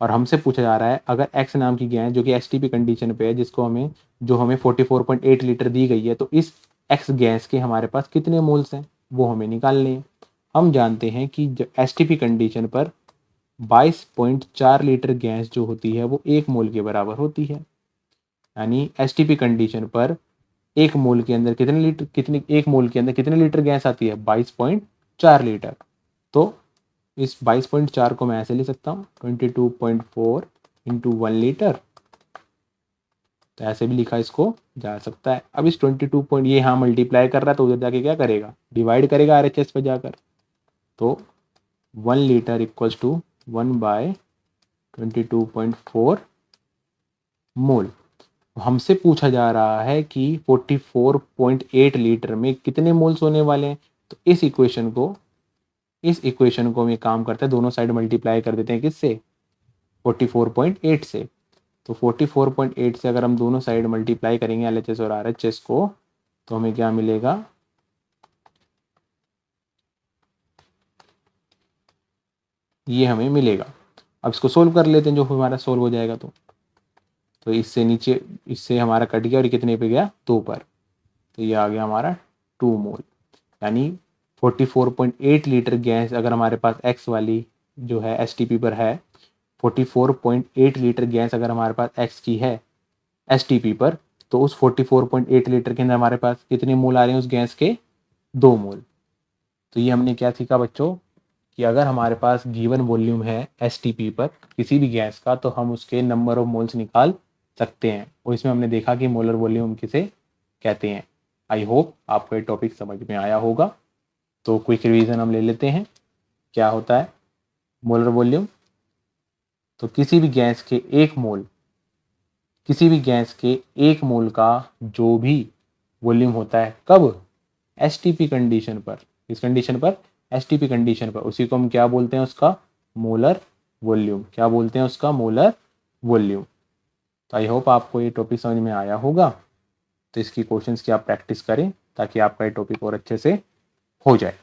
और हमसे पूछा जा रहा है अगर एक्स नाम की गैस जो कि एसटीपी कंडीशन पे है, जिसको हमें जो हमें 44.8 लीटर दी गई है, तो इस एक्स गैस के हमारे पास कितने मोल्स हैं वो हमें निकालने हैं। हम जानते हैं कि एसटीपी कंडीशन पर 22.4 लीटर गैस जो होती है वो 1 मोल के बराबर होती है। यानी एसटीपी कंडीशन पर 1 मोल के अंदर कितने लीटर, कितने 1 मोल के अंदर कितने लीटर गैस आती है? 22.4 लीटर। तो इस 22.4 को मैं ऐसे लिख सकता हूँ 22.4 इंटू 1 लीटर। तो ऐसे भी लिखा इसको जा सकता है। अब इस 22 पॉइंट ये हाँ मल्टीप्लाई कर रहा है तो उधर जाके क्या करेगा? डिवाइड करेगा आरएचएस पे जाकर। तो 1 लीटर इक्वल्स टू 1/22.4 मोल। हमसे पूछा जा रहा है कि 44.8 लीटर में कितने मोल्स होने वाले हैं। तो इस इक्वेशन को हम ये काम करते हैं, दोनों साइड मल्टीप्लाई कर देते हैं किससे? 44.8 से। तो 44.8 से अगर हम दोनों साइड मल्टीप्लाई करेंगे एलएचएस और आरएचएस को, तो हमें क्या मिलेगा? ये हमें मिलेगा। अब इसको सोल्व कर लेते हैं, जो हमारा सोल्व हो जाएगा। तो इससे नीचे, इससे हमारा कट गया और कितने पे गया? 2 पर। तो ये आ गया हमारा 2 मोल। यानी 44.8 लीटर गैस अगर हमारे पास एक्स वाली जो है एसटीपी पर है, 44.8 लीटर गैस अगर हमारे पास एक्स की है एसटीपी पर, तो उस 44.8 लीटर के अंदर हमारे पास कितने मोल आ रहे हैं उस गैस के? 2 मोल। तो ये हमने क्या सीखा बच्चों कि अगर हमारे पास गिवन वॉल्यूम है एसटीपी पर किसी भी गैस का, तो हम उसके नंबर ऑफ मोल्स निकाल सकते हैं। और इसमें हमने देखा कि मोलर वॉल्यूम किसे कहते हैं। आई होप आपको ये टॉपिक समझ में आया होगा। तो क्विक रिवीजन हम ले लेते हैं। क्या होता है मोलर वॉल्यूम? तो किसी भी गैस के 1 मोल, किसी भी गैस के 1 मोल का जो भी वॉल्यूम होता है, कब? एसटीपी कंडीशन पर। किस कंडीशन पर? एसटीपी कंडीशन पर। उसी को हम क्या बोलते हैं? उसका मोलर वॉल्यूम। क्या बोलते हैं उसका? Molar volume. तो आई होप आपको ये टॉपिक समझ में आया होगा। तो इसकी क्वेश्चंस की आप प्रैक्टिस करें ताकि आपका ये टॉपिक और अच्छे से हो जाए।